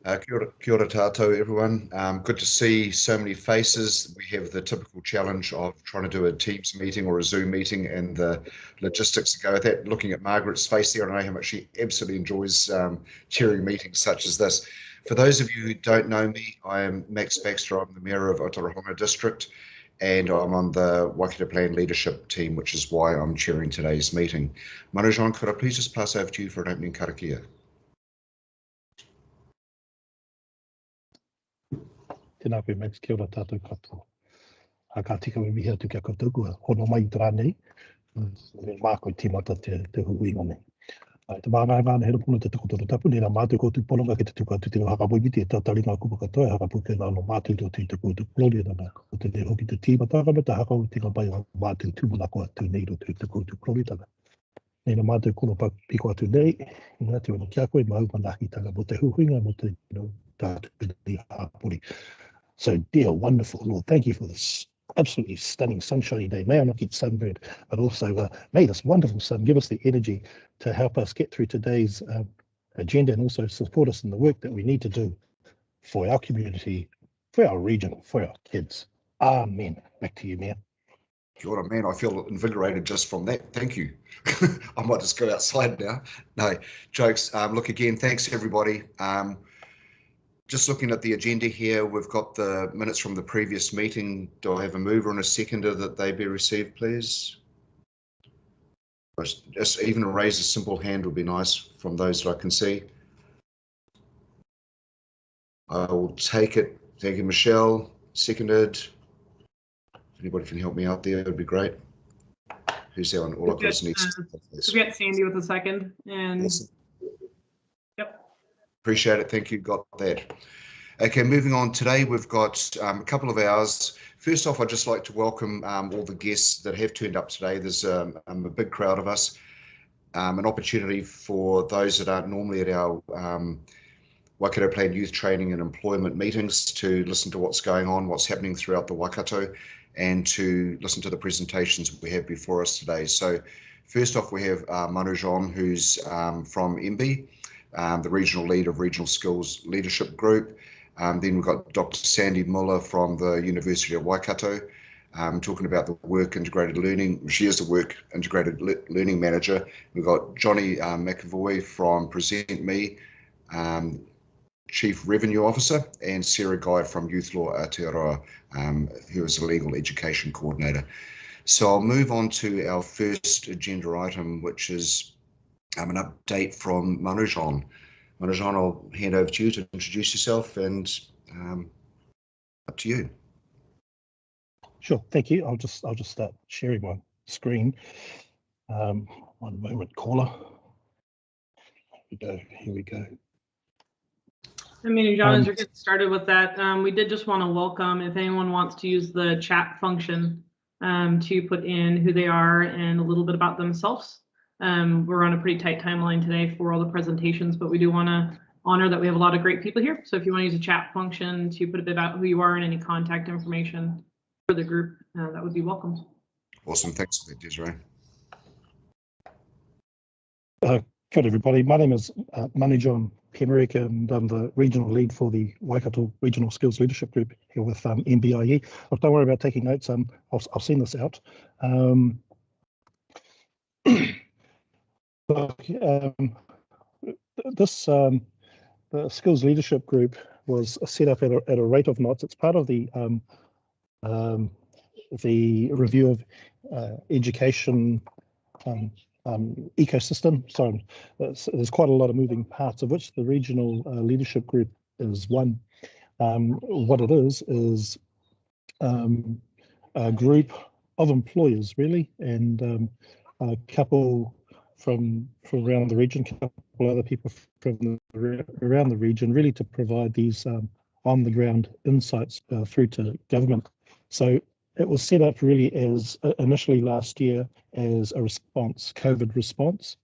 Kia ora tātou, everyone. Good to see so many faces. We have the typical challenge of trying to do a Teams meeting or a Zoom meeting and the logistics to go with that. Looking at Margaret's face there, I know how much she absolutely enjoys chairing meetings such as this. For those of you who don't know me, I am Max Baxter. I'm the Mayor of Otorohanga District, and I'm on the Waikato Plan Leadership team, which is why I'm chairing today's meeting. Manujon, could I please just pass over to you for an opening karakia? Tēnā koe Max, kia ora tātou katoa. Ka tika me mihia tu kia katoa, hono mai i tērā nei, me mākoi tīmata te huinga nei. Te māngai ngāna hera puna te tukotoro tapu, nera mātou koutu polonga ke te tukatu te hakapoikiti e tātari ngā kupa katoa, hakapuke ngā no mātou tō te koutu polori rana, ko te hoki te tīmata rana, te hakau tika pai o mātou tūmanako atu nei ro te koutu polori rana. Nera mātou kono piko atu nei, ngā te wana kia koe, mau manaki tanga mo te huinga, mo te tātou ni hapuri. So, dear, wonderful Lord, thank you for this absolutely stunning sunshiny day. May I not get sunburned, but also may this wonderful sun give us the energy to help us get through today's agenda and also support us in the work that we need to do for our community, for our region, for our kids. Amen. Back to you, Mayor. Kia ora, man, I feel invigorated just from that. Thank you. I might just go outside now. No, jokes. Look, again, thanks everybody. Just looking at the agenda here, we've got the minutes from the previous meeting. Do I have a mover and a seconder that they be received, please? Just even raise a simple hand would be nice from those that I can see. I will take it. Thank you, Michelle. Seconded. If anybody can help me out there, it would be great. Who's there on all of those needs? We got Sandy with a second. And awesome. Yep. Appreciate it. Thank you. Got that. Okay, moving on. Today we've got a couple of hours. First off, I'd just like to welcome all the guests that have turned up today. There's a big crowd of us. An opportunity for those that aren't normally at our Waikato Plan Youth Training and Employment meetings to listen to what's going on, what's happening throughout the Waikato, and to listen to the presentations that we have before us today. So first off, we have Manujon, who's from MB, the regional lead of Regional Skills Leadership Group. Then we've got Dr. Sandy Muller from the University of Waikato, talking about the work integrated learning. She is the work integrated learning manager. We've got Johnny McAvoy from Present Me, Chief Revenue Officer, and Sarah Guy from Youth Law Aotearoa, who is a legal education coordinator. So I'll move on to our first agenda item, which is an update from Manujon. Manujon, I'll hand over to you to introduce yourself, and up to you. Sure, thank you. I'll just start sharing my screen. One moment, caller. Here we go. I mean, John, as you're getting started with that, we did just want to welcome, if anyone wants to use the chat function to put in who they are and a little bit about themselves. We're on a pretty tight timeline today for all the presentations, but we do want to honor that we have a lot of great people here. So if you want to use a chat function to put a bit about who you are and any contact information for the group, that would be welcomed. Awesome, thanks for that, Desiree. Good everybody, my name is Manujon Pemerick, and I'm the regional lead for the Waikato Regional Skills Leadership Group here with MBIE. Look, don't worry about taking notes, I'll send this out. The Skills Leadership Group was set up at a rate of knots. It's part of the review of education ecosystem. So there's quite a lot of moving parts, of which the Regional Leadership Group is one. What it is a group of employers, really, and a couple from around the region, a couple other people from around the region, really to provide these on the ground insights through to government. So it was set up really as initially last year as a response, COVID response,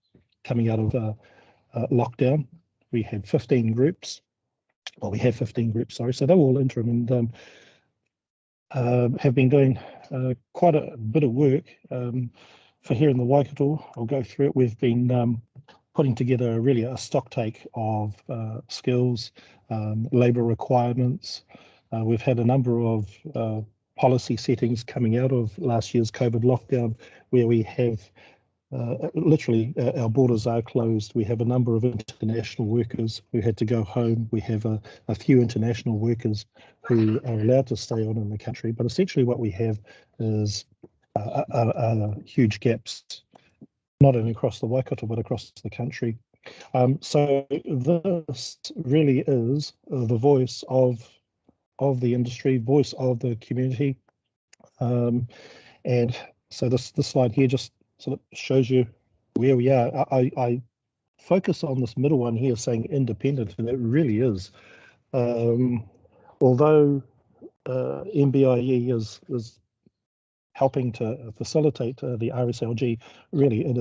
coming out of lockdown. We had 15 groups. Well, we have 15 groups, sorry. So they're all interim and have been doing quite a bit of work for here in the Waikato. I'll go through it. We've been putting together really a stock take of skills, labour requirements. We've had a number of policy settings coming out of last year's COVID lockdown, where we have literally our borders are closed. We have a number of international workers who had to go home. We have a few international workers who are allowed to stay on in the country. But essentially what we have is huge gaps, not only across the Waikato, but across the country. So this really is the voice of the industry, voice of the community. And so this slide here just sort of shows you where we are. I focus on this middle one here saying independent, and it really is. Although MBIE is helping to facilitate the RSLG, really it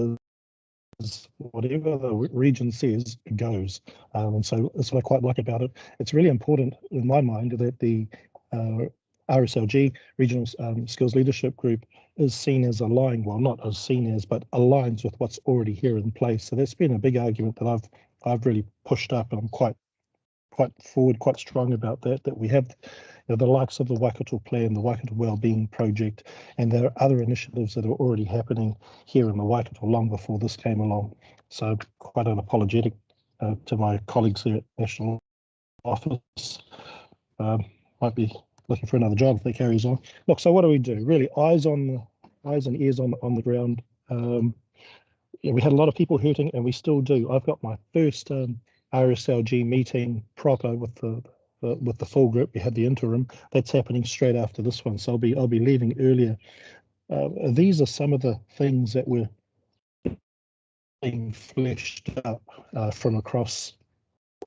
is whatever the region says goes. And so that's what I quite like about it. It's really important in my mind that the RSLG, Regional Skills Leadership Group, is seen as aligning, well, not as seen as, but aligns with what's already here in place. So that's been a big argument that I've really pushed up, and I'm quite strong about that we have the likes of the Waikato Plan, the Waikato Wellbeing Project, and there are other initiatives that are already happening here in the Waikato long before this came along. So quite unapologetic to my colleagues here at National Office. Might be looking for another job if that carries on. Look, so what do we do? Really, eyes and ears on the ground. We had a lot of people hurting, and we still do. I've got my first RSLG meeting proper with the full group. We had the interim. That's happening straight after this one, so I'll be leaving earlier. These are some of the things that were being fleshed up from across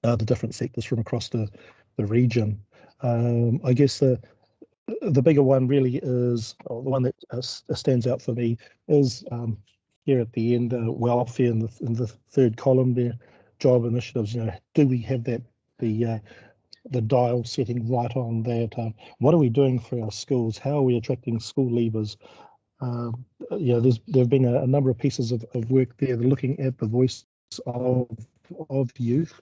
the different sectors from across the region. I guess the bigger one really is, or the one that stands out for me is here at the end, welfare in the third column there, job initiatives. Do we have that the dial setting right on that? What are we doing for our schools? How are we attracting school leavers? There have been a number of pieces of work there looking at the voice of youth,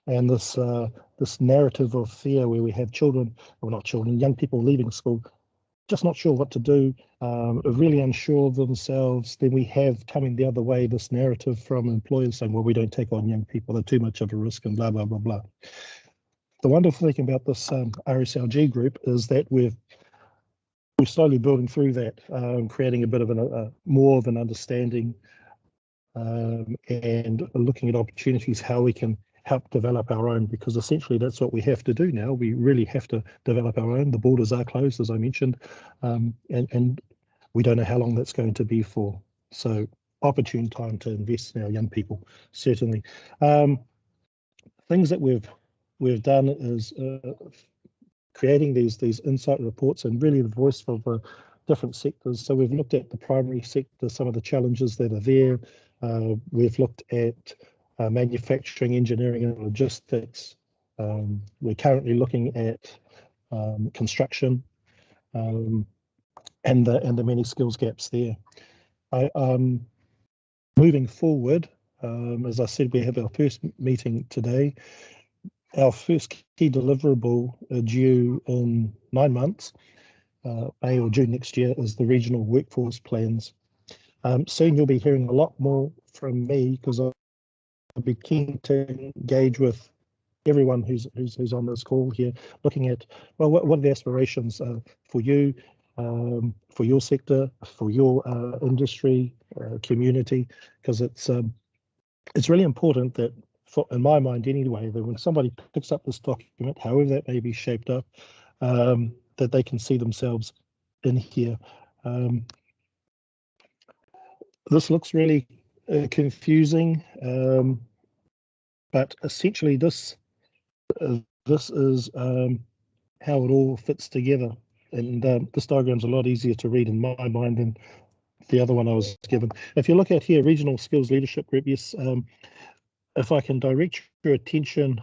and this narrative of fear where we have children, or not children, young people leaving school, just not sure what to do, really unsure of themselves. Then we have coming the other way this narrative from employers saying, well, we don't take on young people, they're too much of a risk, and blah, blah, blah, blah. The wonderful thing about this RSLG group is that we're slowly building through that, creating a bit of more of an understanding, and looking at opportunities, how we can help develop our own, because essentially that's what we have to do now. We really have to develop our own. The borders are closed, as I mentioned, and we don't know how long that's going to be for. So opportune time to invest in our young people, certainly. Things that we've done is creating these insight reports and really the voice of different sectors. So we've looked at the primary sector, some of the challenges that are there. We've looked at manufacturing, engineering, and logistics. We're currently looking at construction, and the many skills gaps there. Moving forward, as I said, we have our first meeting today. Our first key deliverable due in 9 months, May or June next year, is the regional workforce plans. Soon you'll be hearing a lot more from me, because I'll be keen to engage with everyone who's on this call here, looking at, well, what are the aspirations for you, for your sector, for your industry, community, because it's really important that, in my mind anyway, that when somebody picks up this document, however that may be shaped up, that they can see themselves in here. This looks really confusing, but essentially this is how it all fits together. And this diagram's a lot easier to read in my mind than the other one I was given. If you look at here, Regional Skills Leadership Group, yes, if I can direct your attention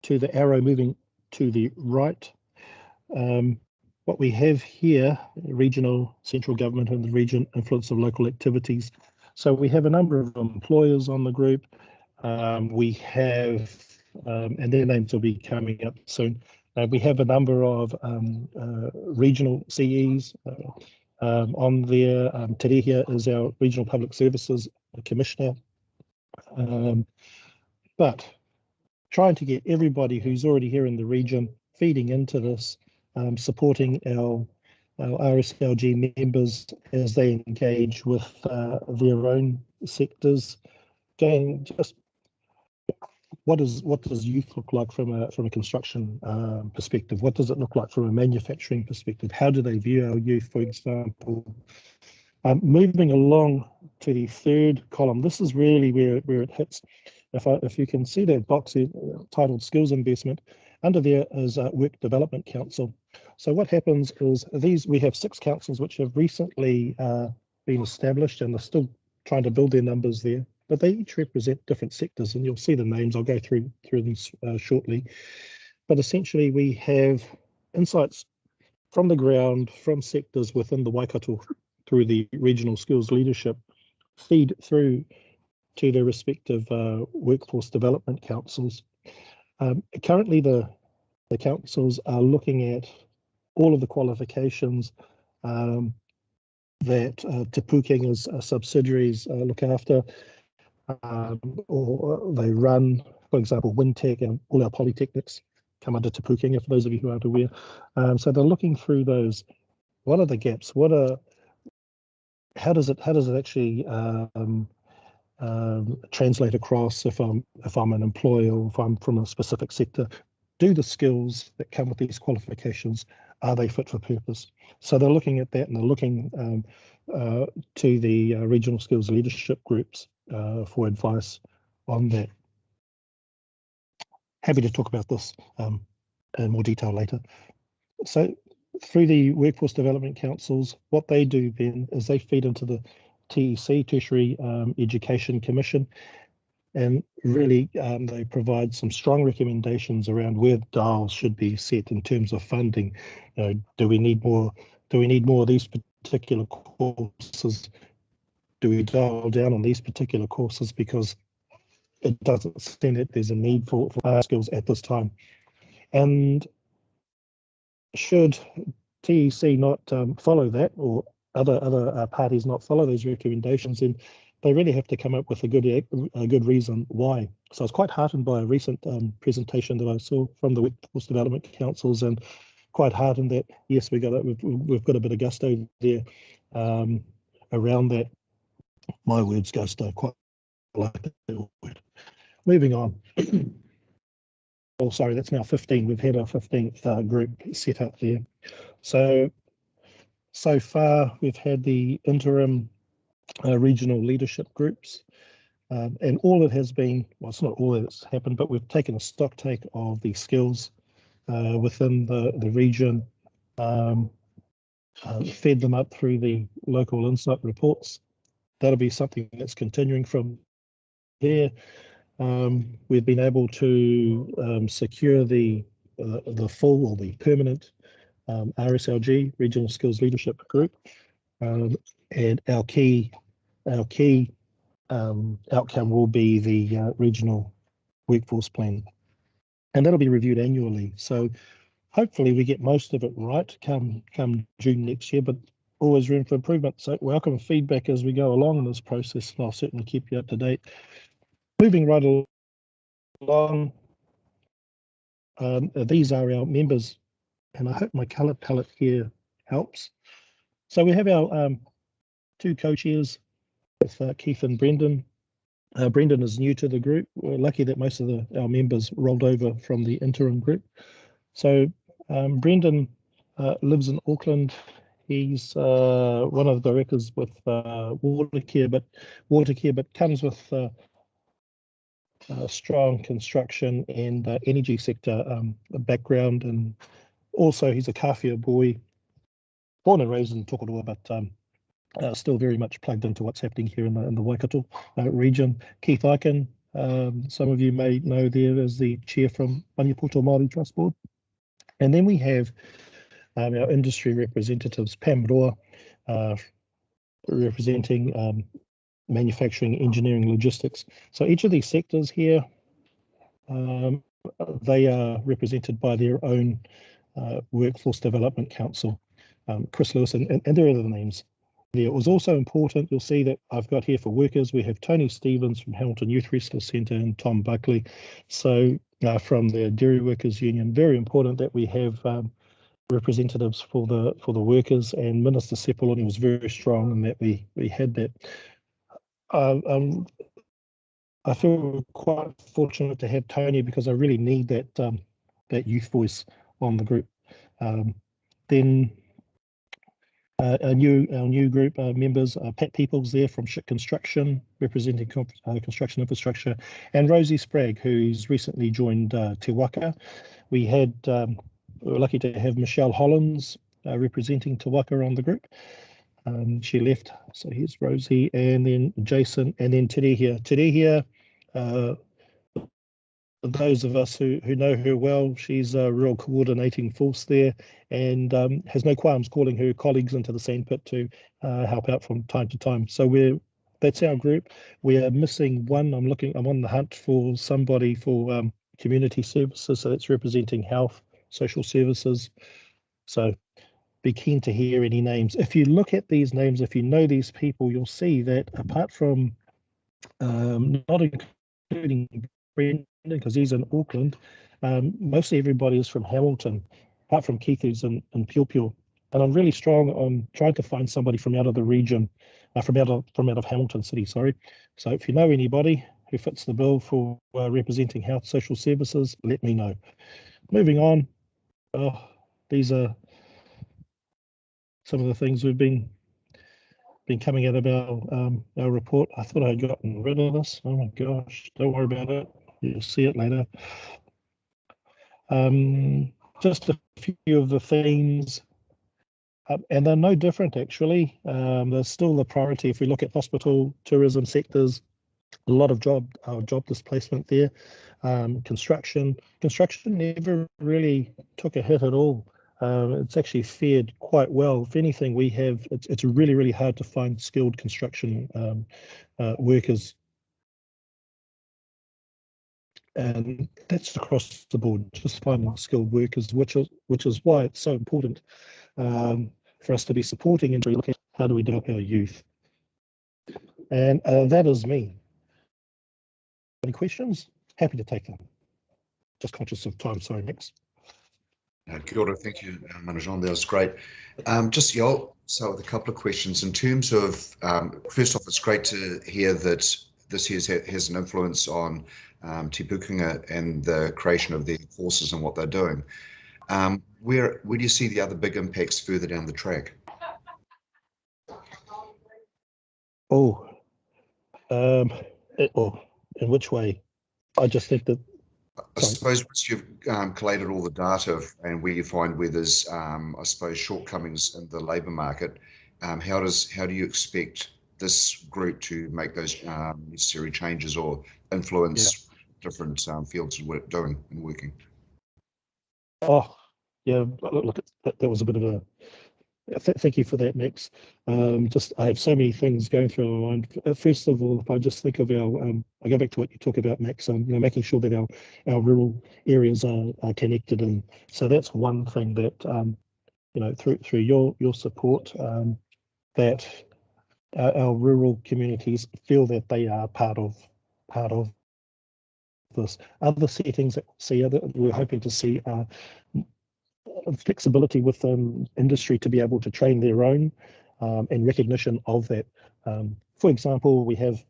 to the arrow moving to the right, what we have here, regional, central government and the region, influence of local activities. So we have a number of employers on the group. We have, and their names will be coming up soon. We have a number of regional CEs on there. Terehia is our Regional Public Services Commissioner. But trying to get everybody who's already here in the region feeding into this, supporting our RSLG members as they engage with their own sectors. Again, just what does youth look like from a construction perspective? What does it look like from a manufacturing perspective? How do they view our youth, for example? Moving along to the third column, this is really where it hits. If you can see that box here, titled Skills Investment, under there is Work Development Council. So what happens is we have 6 councils which have recently been established, and they're still trying to build their numbers there, but they each represent different sectors, and you'll see the names. I'll go through them shortly. But essentially we have insights from the ground, from sectors within the Waikato through the regional skills leadership, feed through to their respective workforce development councils. Currently, the councils are looking at all of the qualifications that Te Pūkenga's subsidiaries look after, or they run. For example, WinTech and all our polytechnics come under Te Pūkenga, for those of you who aren't aware. So they're looking through those. What are the gaps? How does it actually translate across if I'm an employer or if I'm from a specific sector? Do the skills that come with these qualifications, are they fit for purpose? So they're looking at that, and they're looking to the regional skills leadership groups for advice on that. Happy to talk about this in more detail later. So through the Workforce Development Councils, what they do then is they feed into the TEC, Tertiary Education Commission, and really they provide some strong recommendations around where dials should be set in terms of funding. Do we need more of these particular courses? Do we dial down on these particular courses because it doesn't seem that there's a need for skills at this time? And should TEC not follow that, or other parties not follow those recommendations, then they really have to come up with a good reason why. So I was quite heartened by a recent presentation that I saw from the Workforce Development Councils, and quite heartened that yes, we've got a bit of gusto there around that. My words, gusto, quite like that word. Moving on. Oh, sorry, that's now 15. We've had our 15th group set up there. So far, we've had the interim regional leadership groups, and all it has been, well, it's not all that's happened, but we've taken a stock take of the skills within the region, fed them up through the local insight reports. That'll be something that's continuing from there. We've been able to secure the full or the permanent RSLG, Regional Skills Leadership Group, and our key outcome will be the regional workforce plan, and that'll be reviewed annually. So hopefully we get most of it right come June next year, but always room for improvement. So welcome feedback as we go along in this process, and I'll certainly keep you up to date. Moving right along, these are our members, and I hope my colour palette here helps. So we have our 2 co-chairs with Keith and Brendan. Brendan is new to the group. We're lucky that most of our members rolled over from the interim group. So Brendan lives in Auckland. He's one of the directors with Watercare, but comes with strong construction and energy sector background, and also he's a Kawhia boy, born and raised in Tokoroa, but still very much plugged into what's happening here in the Waikato region. Keith Aiken, some of you may know there as the chair from Maniapoto Māori Trust Board. And then we have our industry representatives, Pam Roa, representing manufacturing, engineering, logistics. So each of these sectors here, they are represented by their own Workforce Development Council, Chris Lewis, and there are other names. It was also important, you'll see that I've got here for workers, we have Tony Stevens from Hamilton Youth Resource Centre and Tom Buckley. So from the Dairy Workers Union, very important that we have representatives for the workers, and Minister Sepuloni was very strong in that we had that. I feel quite fortunate to have Tony because I really need that youth voice on the group. Then our new group members, Pat Peoples there from Ship Construction, representing construction infrastructure, and Rosie Sprague, who's recently joined Te Waka. We were lucky to have Michelle Hollins representing Te Waka on the group. She left, so here's Rosie, and then Jason, and then Terehia. Terehia, those of us who know her well, she's a real coordinating force there, and has no qualms calling her colleagues into the sandpit to help out from time to time. So that's our group. We are missing one. I'm on the hunt for somebody for community services, so that's representing health, social services. So be keen to hear any names. If you look at these names, if you know these people, you'll see that apart from not including Brendan, because he's in Auckland, mostly everybody is from Hamilton, apart from Keith, who's in Pio. And I'm really strong on trying to find somebody from out of the region, from out of Hamilton City, sorry. So if you know anybody who fits the bill for representing health, social services, let me know. Moving on, these are some of the things we've been coming out of our report. I thought I had gotten rid of this. Oh my gosh, don't worry about it. You'll see it later. Just a few of the themes, and they're no different actually. There's still the priority. If we look at hospital, tourism sectors, a lot of job displacement there. Construction never really took a hit at all. It's actually fared quite well. If anything, it's really, really hard to find skilled construction workers. And that's across the board, just finding skilled workers, which is why it's so important for us to be supporting and look at how do we develop our youth. And that is me. Any questions? Happy to take them. Just conscious of time. Sorry, Max. Kia ora, thank you, Manajan. That was great. So with a couple of questions in terms of, first off, it's great to hear that this has an influence on Te Pukenga and the creation of their forces and what they're doing. Where do you see the other big impacts further down the track? In which way? I just think that. I suppose once you've collated all the data and where you find where there's, I suppose, shortcomings in the labour market, how do you expect this group to make those necessary changes or influence different fields of working? Oh, yeah. Look, that was a bit of a. Thank you for that, Max. I have so many things going through my mind. First of all, if I just think of I go back to what you talk about, Max. Making sure that our rural areas are connected, and so that's one thing that through your support, that our rural communities feel that they are part of this. Other settings that we're hoping to see flexibility with industry to be able to train their own and recognition of that. For example, we have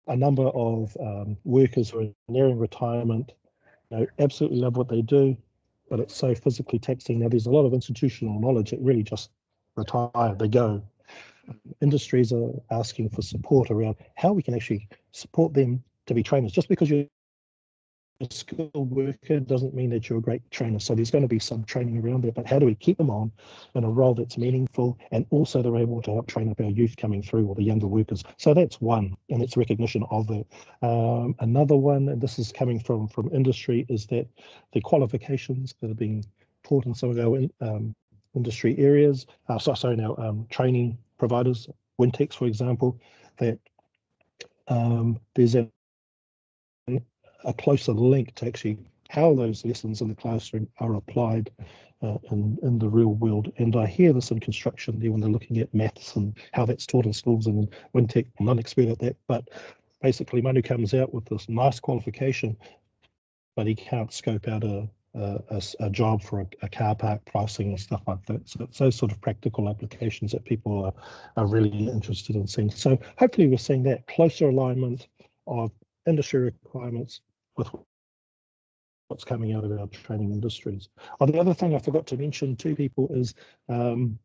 a number of workers who are nearing retirement, absolutely love what they do, but it's so physically taxing. Now, there's a lot of institutional knowledge that really just retire, they go. Industries are asking for support around how we can actually support them to be trainers. Just because you're a skilled worker doesn't mean that you're a great trainer. So there's going to be some training around there, but how do we keep them on in a role that's meaningful, and also they're able to help train up our youth coming through, or the younger workers. So that's one, and it's recognition of that. Another one, and this is coming from industry, is that the qualifications that are being taught in some of our industry areas, our training providers, Wintex, for example, that there's a closer link to actually how those lessons in the classroom are applied in the real world. And I hear this in construction there when they're looking at maths and how that's taught in schools, and Wintec, I'm not an expert at that, but basically Manu comes out with this nice qualification, but he can't scope out a job for a car park pricing and stuff like that. So it's those sort of practical applications that people are really interested in seeing. So hopefully we're seeing that closer alignment of industry requirements with what's coming out of our training industries. The other thing I forgot to mention to people is, and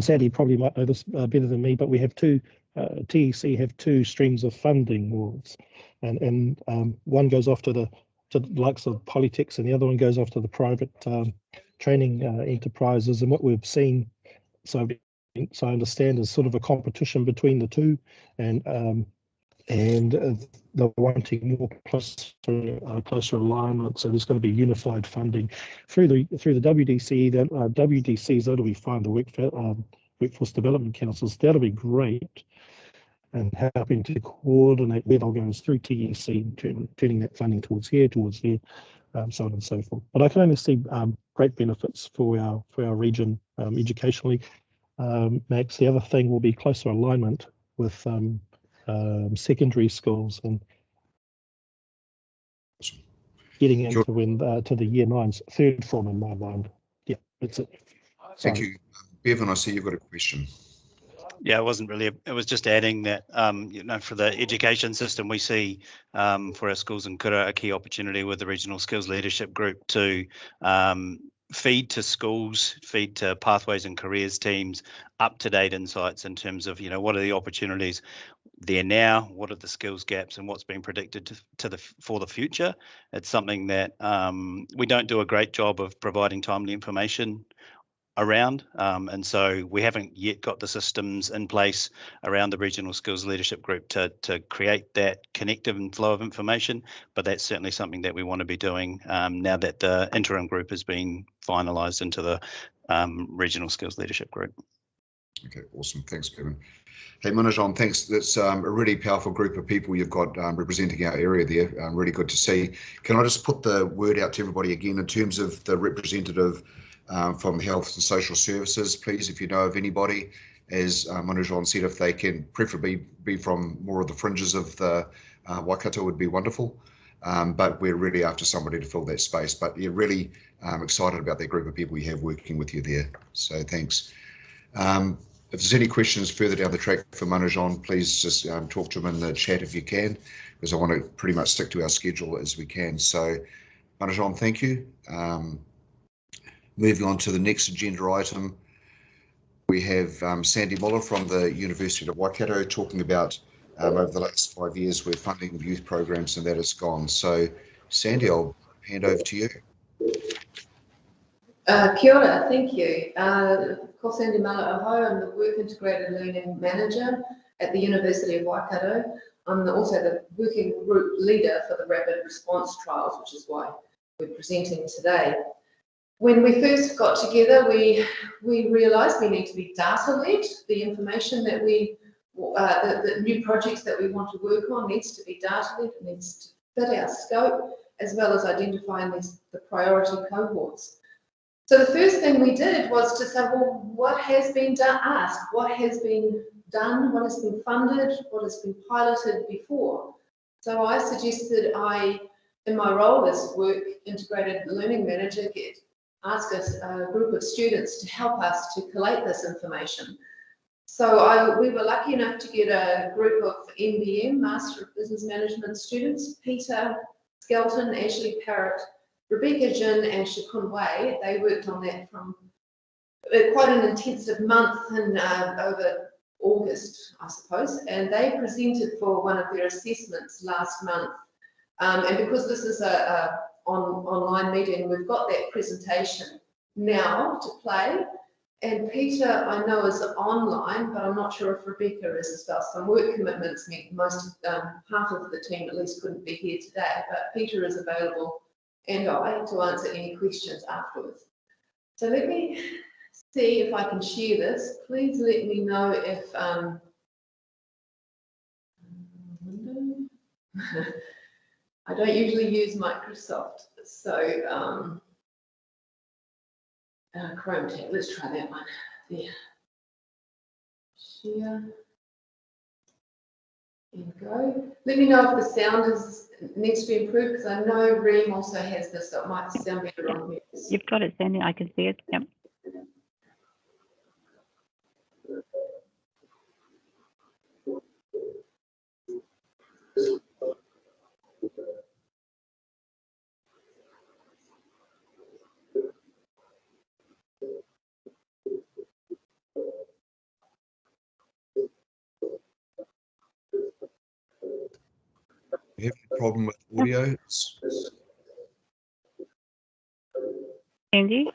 Sandy probably might know this better than me, but we have TEC have two streams of funding awards, and one goes off to the likes of Polytechs, and the other one goes off to the private training enterprises. And what we've seen, so I understand, is sort of a competition between the two, and they're wanting more closer alignment. So there's going to be unified funding through the WDC. That WDCs, that'll be fine. The workforce development councils, that'll be great, and helping to coordinate where they'll go through TEC, turning that funding towards here, so on and so forth. But I can only see great benefits for our region educationally. Max, the other thing will be closer alignment with secondary schools and getting into to the year 9's third form in my mind. Yeah, that's it. Thank you. Bevan, I see you've got a question. Yeah, it wasn't really, it was just adding that, for the education system, we see for our schools in Kura a key opportunity with the Regional Skills Leadership Group to feed to schools, feed to pathways and careers teams, up-to-date insights in terms of, what are the opportunities there now, what are the skills gaps, and what's being predicted for the future. It's something that we don't do a great job of providing timely information around, and so we haven't yet got the systems in place around the Regional Skills Leadership Group to create that connective and flow of information, but that's certainly something that we want to be doing now that the interim group has been finalised into the Regional Skills Leadership Group. Okay, awesome. Thanks, Kevin. Hey, Manajan, thanks. That's a really powerful group of people you've got representing our area there. Really good to see. Can I just put the word out to everybody again in terms of the representative from Health and Social Services, please, if you know of anybody, as Manajan said, if they can preferably be from more of the fringes of the Waikato would be wonderful. But we're really after somebody to fill that space. But you're really excited about that group of people you have working with you there. So thanks. If there's any questions further down the track for Manajan, please just talk to him in the chat if you can, because I want to pretty much stick to our schedule as we can. So Manajan, thank you. Moving on to the next agenda item, we have Sandy Muller from the University of Waikato talking about over the last 5 years where funding of youth programs and that has gone. So Sandy, I'll hand over to you. Kia ora, thank you. Ko Sandy Muller Aho, I'm the Work Integrated Learning Manager at the University of Waikato. I'm also the working group leader for the Rapid Response Trials, which is why we're presenting today. When we first got together, we realised we need to be data-led. The information that the new projects that we want to work on needs to be data-led, it needs to fit our scope, as well as identifying the priority cohorts. So the first thing we did was to say, well, what has been asked? What has been done? What has been funded? What has been piloted before? So I suggested in my role as Work Integrated Learning Manager, ask a group of students to help us to collate this information. So we were lucky enough to get a group of MBM, Master of Business Management students, Peter Skelton, Ashley Parrott, Rebecca Jin and Shakun Wei. They worked on that from quite an intensive month and over August, I suppose, and they presented for one of their assessments last month. And because this is an online meeting, we've got that presentation now to play. And Peter, I know, is online, but I'm not sure if Rebecca is as well. Some work commitments meant half of the team at least couldn't be here today, but Peter is available and I to answer any questions afterwards. So let me see if I can share this. Please let me know if I don't usually use Microsoft, so Chrome tab. Let's try that one. There. Share. There we go. Let me know if the sound needs to be improved, because I know Reem also has this, so it might sound better on mute. You've got it, Sandy. I can see it. Yep. We have a problem with audio. Sandy?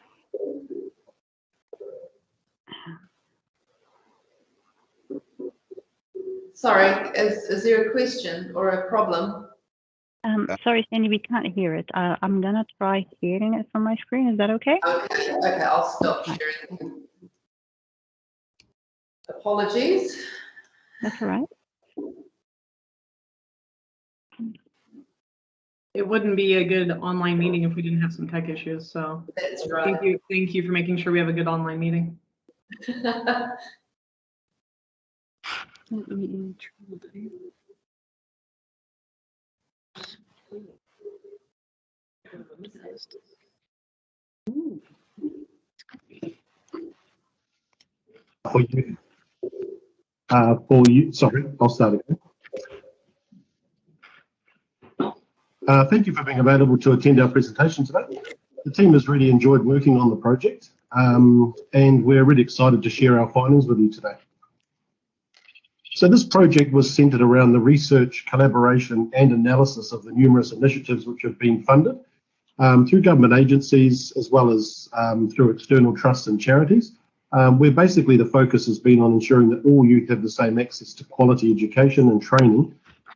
Sorry, is there a question or a problem? Sorry, Sandy, we can't hear it. I'm going to try hearing it from my screen. Is that okay? Okay, I'll stop sharing. Apologies. That's all right. It wouldn't be a good online meeting if we didn't have some tech issues. So That's right. Thank you for making sure we have a good online meeting. For you, sorry, I'll start again. Thank you for being available to attend our presentation today. The team has really enjoyed working on the project, and we're really excited to share our findings with you today. So this project was centred around the research, collaboration and analysis of the numerous initiatives which have been funded through government agencies as well as through external trusts and charities, where basically the focus has been on ensuring that all youth have the same access to quality education and training,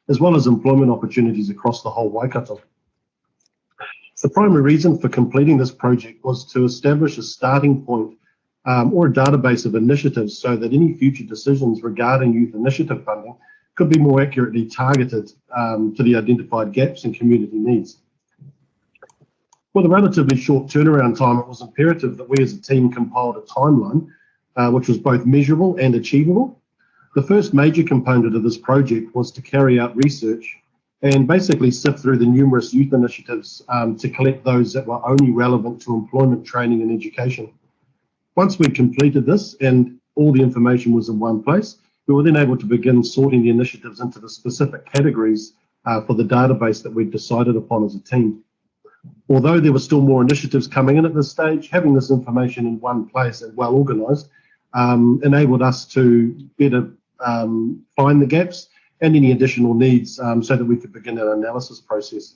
as well as employment opportunities across the whole Waikato. The primary reason for completing this project was to establish a starting point or a database of initiatives so that any future decisions regarding youth initiative funding could be more accurately targeted to the identified gaps and community needs. With a relatively short turnaround time, it was imperative that we as a team compiled a timeline which was both measurable and achievable. The first major component of this project was to carry out research and basically sift through the numerous youth initiatives to collect those that were only relevant to employment, training and education. Once we completed this and all the information was in one place, we were then able to begin sorting the initiatives into the specific categories for the database that we'd decided upon as a team. Although there were still more initiatives coming in at this stage, having this information in one place and well organised enabled us to better find the gaps and any additional needs so that we could begin an analysis process.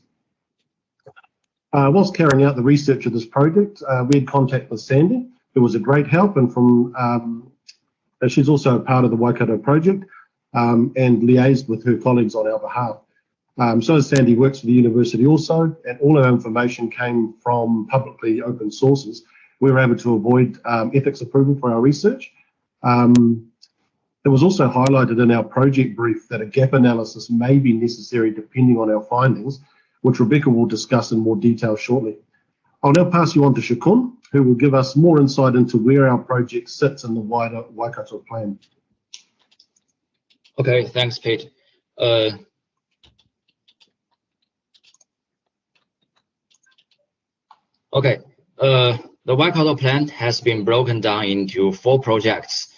Whilst carrying out the research of this project, we had contact with Sandy, who was a great help, and she's also a part of the Waikato project and liaised with her colleagues on our behalf. So as Sandy works for the university also, and all our information came from publicly open sources, we were able to avoid ethics approval for our research. It was also highlighted in our project brief that a gap analysis may be necessary depending on our findings, which Rebecca will discuss in more detail shortly. I'll now pass you on to Shakun, who will give us more insight into where our project sits in the wider Waikato plan. Okay, thanks, Pete. The Waikato plan has been broken down into 4 projects,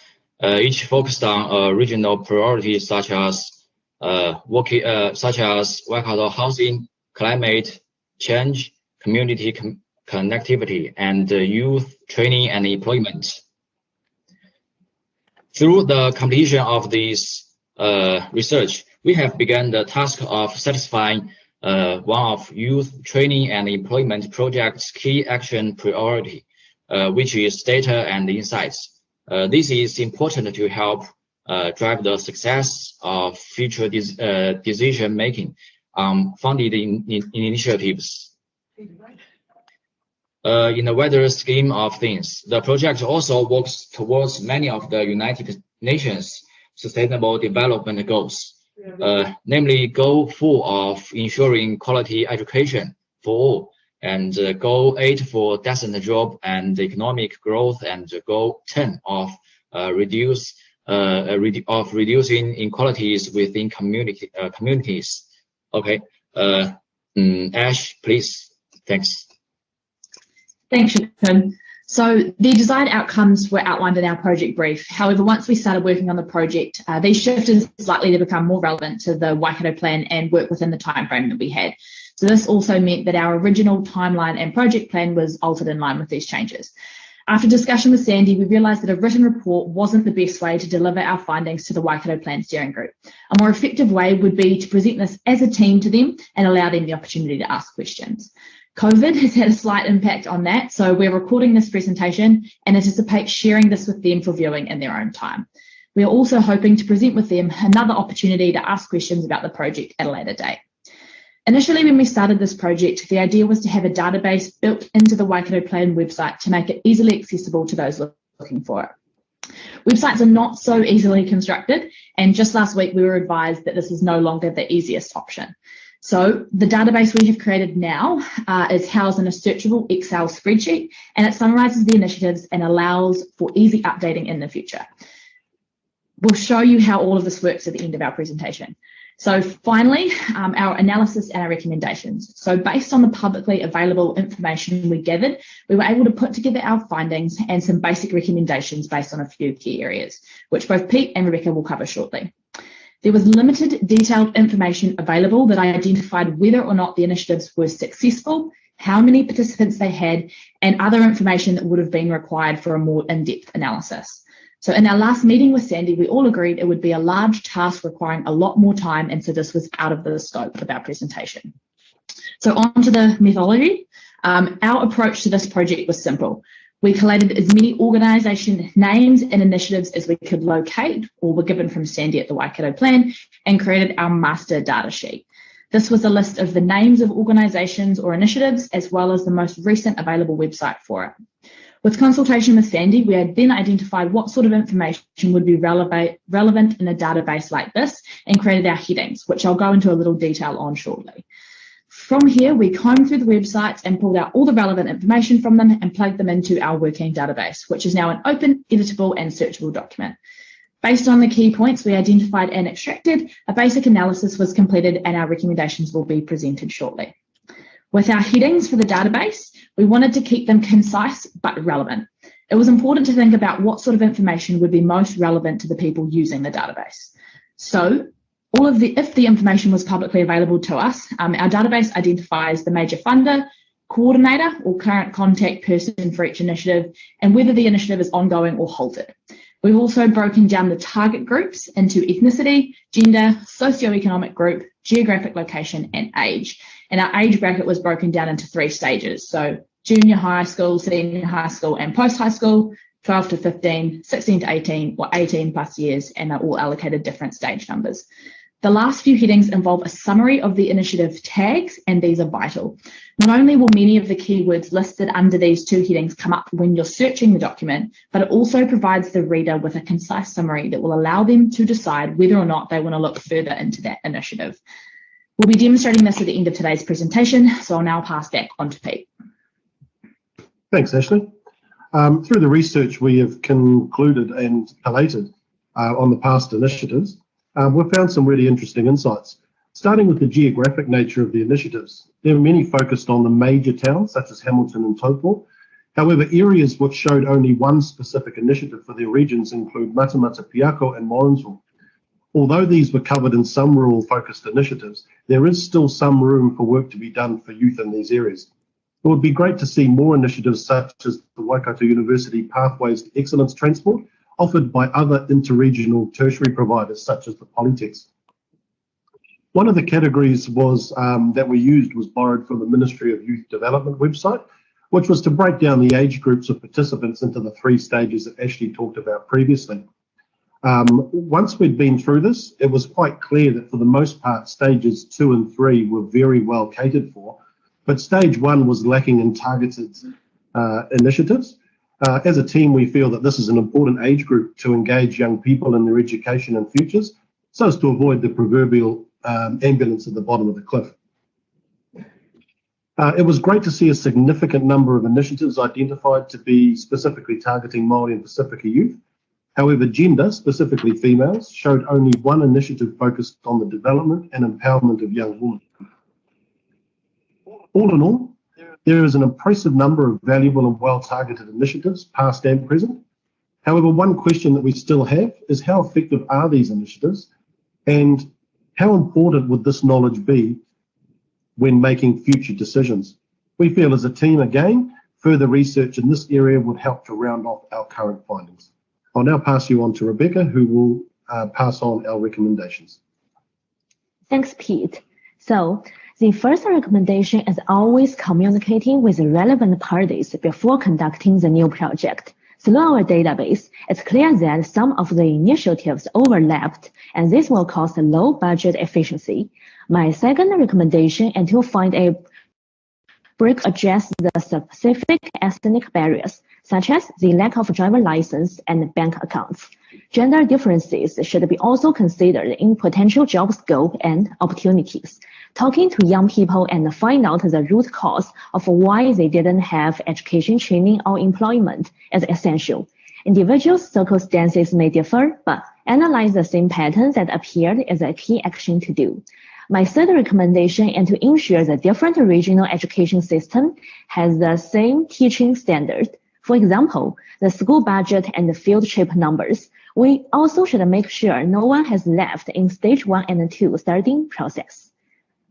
each focused on regional priorities such as Waikato housing, climate change, community connectivity, and youth training and employment. Through the completion of this research, we have begun the task of satisfying one of youth training and employment project's key action priority, which is data and insights. This is important to help drive the success of future decision making on funded initiatives. In the wider scheme of things, the project also works towards many of the United Nations Sustainable Development Goals, namely Goal 4 of ensuring quality education for all, and Goal 8 for decent job and economic growth, and Goal 10 of reducing inequalities within communities. Okay, Ash, please. Thanks. Thanks, Shipin. So the desired outcomes were outlined in our project brief. However, once we started working on the project, these shifted slightly to become more relevant to the Waikato plan and work within the timeframe that we had. So this also meant that our original timeline and project plan was altered in line with these changes. After discussion with Sandy, we realised that a written report wasn't the best way to deliver our findings to the Waikato Plan Steering Group. A more effective way would be to present this as a team to them and allow them the opportunity to ask questions. COVID has had a slight impact on that, so we're recording this presentation and anticipate sharing this with them for viewing in their own time. We are also hoping to present with them another opportunity to ask questions about the project at a later date. Initially, when we started this project, the idea was to have a database built into the Waikato Plan website to make it easily accessible to those looking for it. Websites are not so easily constructed, and just last week we were advised that this is no longer the easiest option. So the database we have created now is housed in a searchable Excel spreadsheet, and it summarizes the initiatives and allows for easy updating in the future. We'll show you how all of this works at the end of our presentation. So finally, our analysis and our recommendations. So based on the publicly available information we gathered, we were able to put together our findings and some basic recommendations based on a few key areas, which both Pete and Rebecca will cover shortly. There was limited detailed information available that identified whether or not the initiatives were successful, how many participants they had, and other information that would have been required for a more in-depth analysis. So in our last meeting with Sandy, we all agreed it would be a large task requiring a lot more time, and so this was out of the scope of our presentation. So on to the methodology. Our approach to this project was simple. We collated as many organisation names and initiatives as we could locate or were given from Sandy at the Waikato Plan and created our master data sheet. This was a list of the names of organisations or initiatives as well as the most recent available website for it. With consultation with Sandy, we had then identified what sort of information would be relevant in a database like this and created our headings, which I'll go into a little detail on shortly. From here, we combed through the websites and pulled out all the relevant information from them and plugged them into our working database, which is now an open, editable and searchable document. Based on the key points we identified and extracted, a basic analysis was completed and our recommendations will be presented shortly. With our headings for the database, we wanted to keep them concise but relevant. It was important to think about what sort of information would be most relevant to the people using the database. So, if the information was publicly available to us, our database identifies the major funder, coordinator or current contact person for each initiative, and whether the initiative is ongoing or halted. We've also broken down the target groups into ethnicity, gender, socioeconomic group, geographic location, and age. And our age bracket was broken down into 3 stages. So junior high school, senior high school, and post-high school, 12 to 15, 16 to 18, or 18 plus years, and they're all allocated different stage numbers. The last few headings involve a summary of the initiative tags, and these are vital. Not only will many of the keywords listed under these 2 headings come up when you're searching the document, but it also provides the reader with a concise summary that will allow them to decide whether or not they want to look further into that initiative. We'll be demonstrating this at the end of today's presentation, so I'll now pass back on to Pete. Thanks, Ashley. Through the research we have concluded and collated on the past initiatives, we've found some really interesting insights. Starting with the geographic nature of the initiatives, there are many focused on the major towns such as Hamilton and Taupo. However, areas which showed only one specific initiative for their regions include Matamata Piako and Morrinsville. Although these were covered in some rural-focused initiatives, there is still some room for work to be done for youth in these areas. It would be great to see more initiatives such as the Waikato University Pathways to Excellence Transport offered by other interregional tertiary providers such as the Polytechs. One of the categories was that we used was borrowed from the Ministry of Youth Development website, which was to break down the age groups of participants into the 3 stages that Ashley talked about previously. Once we'd been through this, it was quite clear that for the most part, stages 2 and 3 were very well catered for, but stage 1 was lacking in targeted initiatives. As a team, we feel that this is an important age group to engage young people in their education and futures. so as to avoid the proverbial ambulance at the bottom of the cliff. It was great to see a significant number of initiatives identified to be specifically targeting Māori and Pacifica youth. However, gender, specifically females, showed only one initiative focused on the development and empowerment of young women. All in all, there is an impressive number of valuable and well-targeted initiatives, past and present. However, one question that we still have is how effective are these initiatives, and how important would this knowledge be when making future decisions? We feel as a team, again, further research in this area would help to round off our current findings. I'll now pass you on to Rebecca, who will pass on our recommendations. Thanks, Pete. So the first recommendation is always communicating with relevant parties before conducting the new project. Through our database, it's clear that some of the initiatives overlapped, and this will cause low budget efficiency. My second recommendation is to find a break to address the specific ethnic barriers, such as the lack of driver license and bank accounts. Gender differences should be also considered in potential job scope and opportunities. Talking to young people and find out the root cause of why they didn't have education, training, or employment is essential. Individual circumstances may differ, but analyze the same patterns that appeared is a key action to do. My third recommendation is to ensure the different regional education system has the same teaching standard. For example, the school budget and the field trip numbers. We also should make sure no one has left in stage 1 and 2 studying process.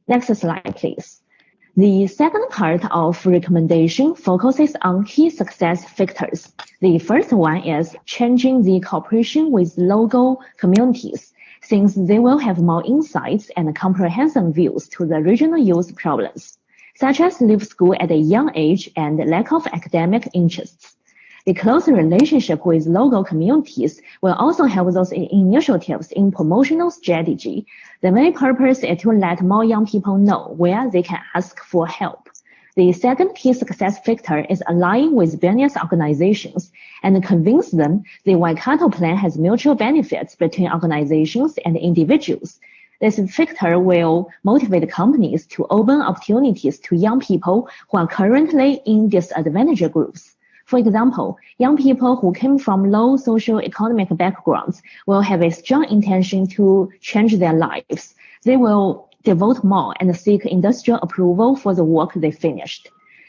Next slide, please. The second part of recommendation focuses on key success factors. The first one is changing the cooperation with local communities, since they will have more insights and comprehensive views to the regional youth problems, such as leave school at a young age and lack of academic interests. The close relationship with local communities will also help those initiatives in promotional strategy. The main purpose is to let more young people know where they can ask for help. The second key success factor is aligning with various organizations and convince them the Waikato plan has mutual benefits between organizations and individuals. This factor will motivate companies to open opportunities to young people who are currently in disadvantaged groups. For example, young people who came from low socio-economic backgrounds will have a strong intention to change their lives. They will devote more and seek industrial approval for the work they finished.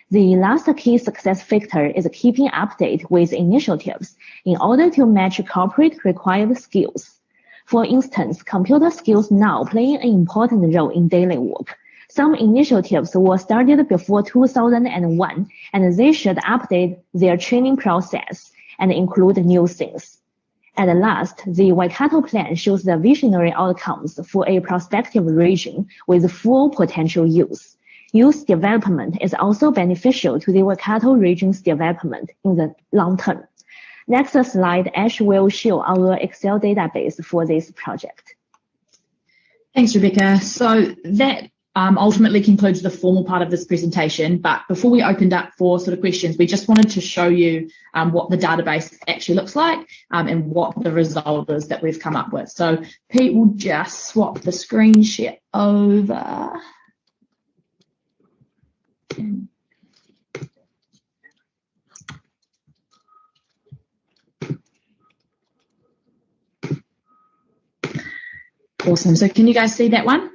The last key success factor is keeping update with initiatives in order to match corporate required skills. For instance, computer skills now play an important role in daily work. Some initiatives were started before 2001, and they should update their training process and include new things. At last, the Waikato plan shows the visionary outcomes for a prospective region with full potential youth. Youth development is also beneficial to the Waikato region's development in the long term. Next slide, Ash will show our Excel database for this project. Thanks, Rebecca. So that ultimately concludes the formal part of this presentation, but before we opened up for sort of questions, we just wanted to show you what the database actually looks like and what the result is that we've come up with. So Pete will just swap the screen share over. Awesome, so can you guys see that one?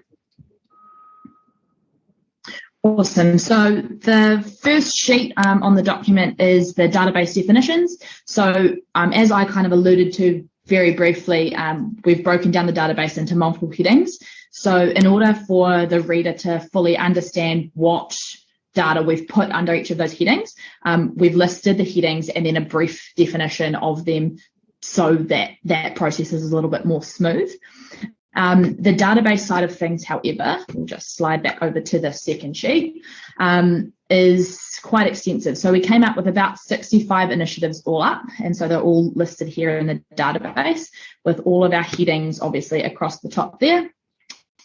Awesome. So the first sheet on the document is the database definitions. So as I kind of alluded to very briefly, we've broken down the database into multiple headings. So in order for the reader to fully understand what data we've put under each of those headings, we've listed the headings and then a brief definition of them so that that process is a little bit more smooth. The database side of things, however, we'll just slide back over to the second sheet, is quite extensive. So we came up with about 65 initiatives all up, and so they're all listed here in the database with all of our headings obviously across the top there.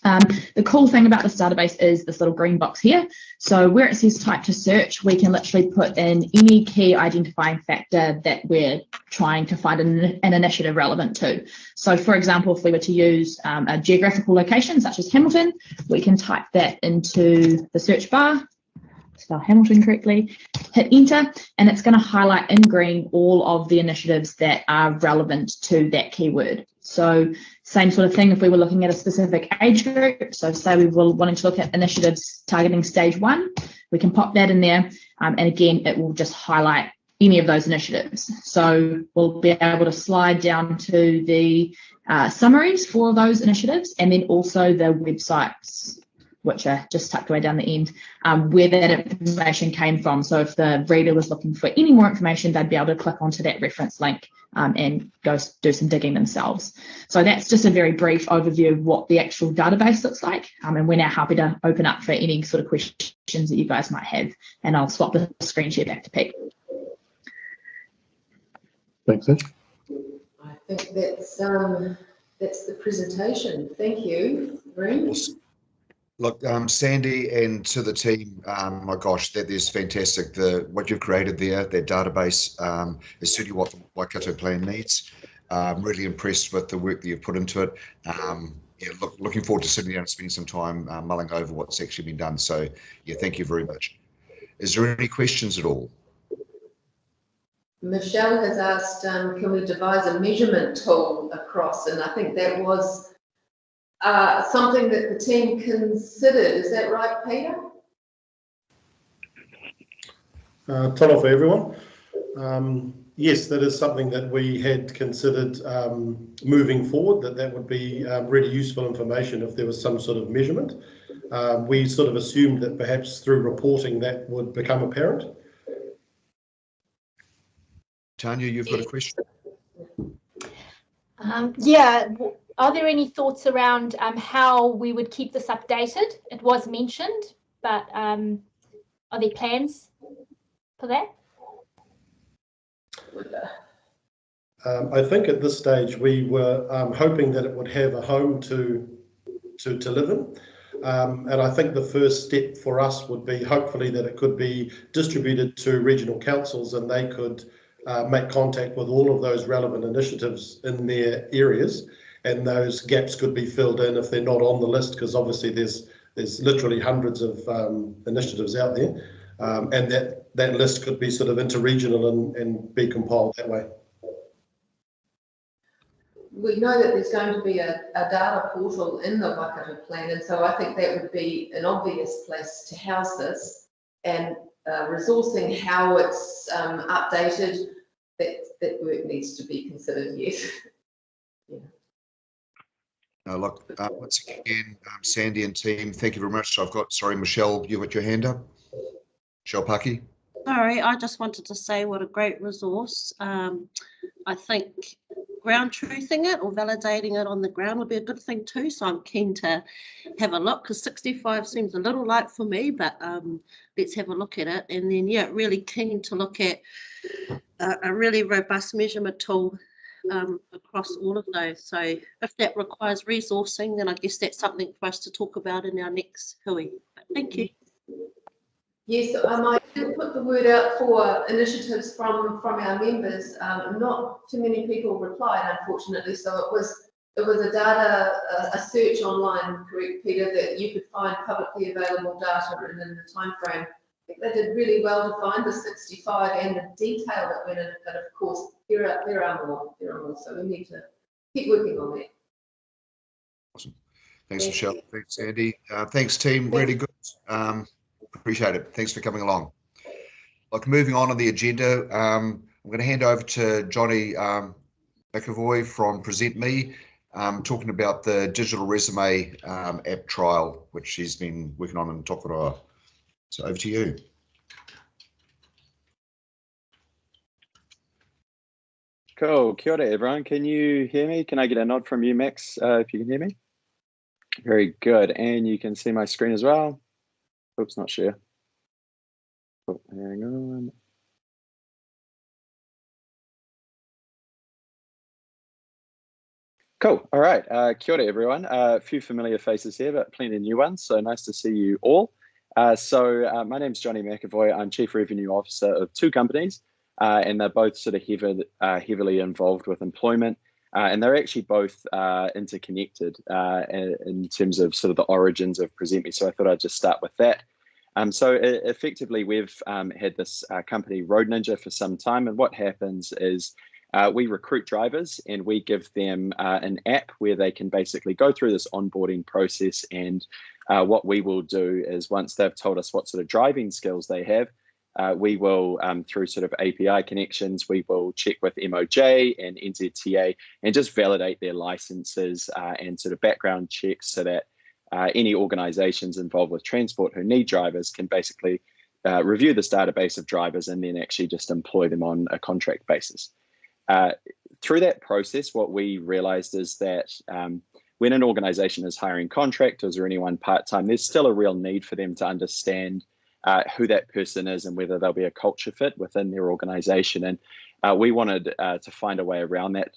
The cool thing about this database is this little green box here. So where it says type to search, we can literally put in any key identifying factor that we're trying to find an initiative relevant to. So for example, if we were to use a geographical location such as Hamilton, we can type that into the search bar, spell Hamilton correctly, hit enter, and it's going to highlight in green all of the initiatives that are relevant to that keyword. So same sort of thing if we were looking at a specific age group. So say we were wanting to look at initiatives targeting stage 1, we can pop that in there. And again, it will just highlight any of those initiatives. So we'll be able to slide down to the summaries for those initiatives, and then also the websites, which are just tucked away down the end, where that information came from. So if the reader was looking for any more information, they'd be able to click onto that reference link and go do some digging themselves. So that's just a very brief overview of what the actual database looks like. And we're now happy to open up for any sort of questions that you guys might have. And I'll swap the screen share back to Pete. Thanks, Ash. I think that's the presentation. Thank you, Reen. Awesome. Look, Sandy, and to the team, my gosh, that is fantastic. What you've created there, that database, is certainly what the Waikato plan needs. Really impressed with the work that you've put into it. Yeah, looking forward to sitting down and spending some time mulling over what's actually been done. So, yeah, thank you very much. Is there any questions at all? Michelle has asked, can we devise a measurement tool across? And I think that was something that the team considered. Is that right, Peter? Talo for everyone. Yes, that is something that we had considered moving forward, that would be really useful information if there was some sort of measurement. We sort of assumed that perhaps through reporting that would become apparent. Tanya, you've got a question? Yeah. Are there any thoughts around how we would keep this updated? It was mentioned, but are there plans for that? I think at this stage we were hoping that it would have a home to live in. And I think the first step for us would be hopefully that it could be distributed to regional councils and they could make contact with all of those relevant initiatives in their areas, and those gaps could be filled in if they're not on the list, because obviously there's literally hundreds of initiatives out there, and that list could be sort of interregional and be compiled that way. We know that there's going to be a data portal in the Waikato plan, and so I think that would be an obvious place to house this, and resourcing how it's updated, that work needs to be considered, yes. Yeah. No, look, once again, Sandy and team, thank you very much. Sorry, Michelle, you've got your hand up. Michelle Paki. Sorry, I just wanted to say what a great resource. I think ground truthing it or validating it on the ground would be a good thing too. So I'm keen to have a look, because 65 seems a little light for me, but let's have a look at it. And then, yeah, really keen to look at a really robust measurement tool across all of those. So if that requires resourcing, then I guess that's something for us to talk about in our next hui. But thank you. Yes, I did put the word out for initiatives from our members. Not too many people replied, unfortunately. So it was a search online, correct, Peter, that you could find publicly available data and in the time frame. I think they did really well to find the 65 and the detail that went in it, but of course there are more. So we need to keep working on that. Awesome. Thanks, Michelle. Thanks, Andy. Thanks, team. Really good. Appreciate it. Thanks for coming along. Like, moving on the agenda, I'm going to hand over to Johnny McAvoy from Present Me, talking about the digital resume app trial, which he's been working on in Tokoroa. So over to you. Cool. Kia ora, everyone. Can you hear me? Can I get a nod from you, Max, if you can hear me? Very good. And you can see my screen as well. Oops, not share. Oh, hang on. Cool. All right. Kia ora, everyone. A few familiar faces here, but plenty of new ones. So nice to see you all. My name's Johnny McAvoy. I'm Chief Revenue Officer of two companies, and they're both sort of heavily involved with employment. And they're actually both interconnected in terms of sort of the origins of Present Me. So I thought I'd just start with that. Effectively, we've had this company, Road Ninja, for some time. And what happens is we recruit drivers and we give them an app where they can basically go through this onboarding process. And what we will do is once they've told us what sort of driving skills they have, we will, through sort of API connections, we will check with MOJ and NZTA and just validate their licenses and sort of background checks so that any organizations involved with transport who need drivers can basically review this database of drivers and then actually just employ them on a contract basis. Through that process, what we realized is that when an organization is hiring contractors or anyone part-time, there's still a real need for them to understand who that person is and whether they'll be a culture fit within their organization. And we wanted to find a way around that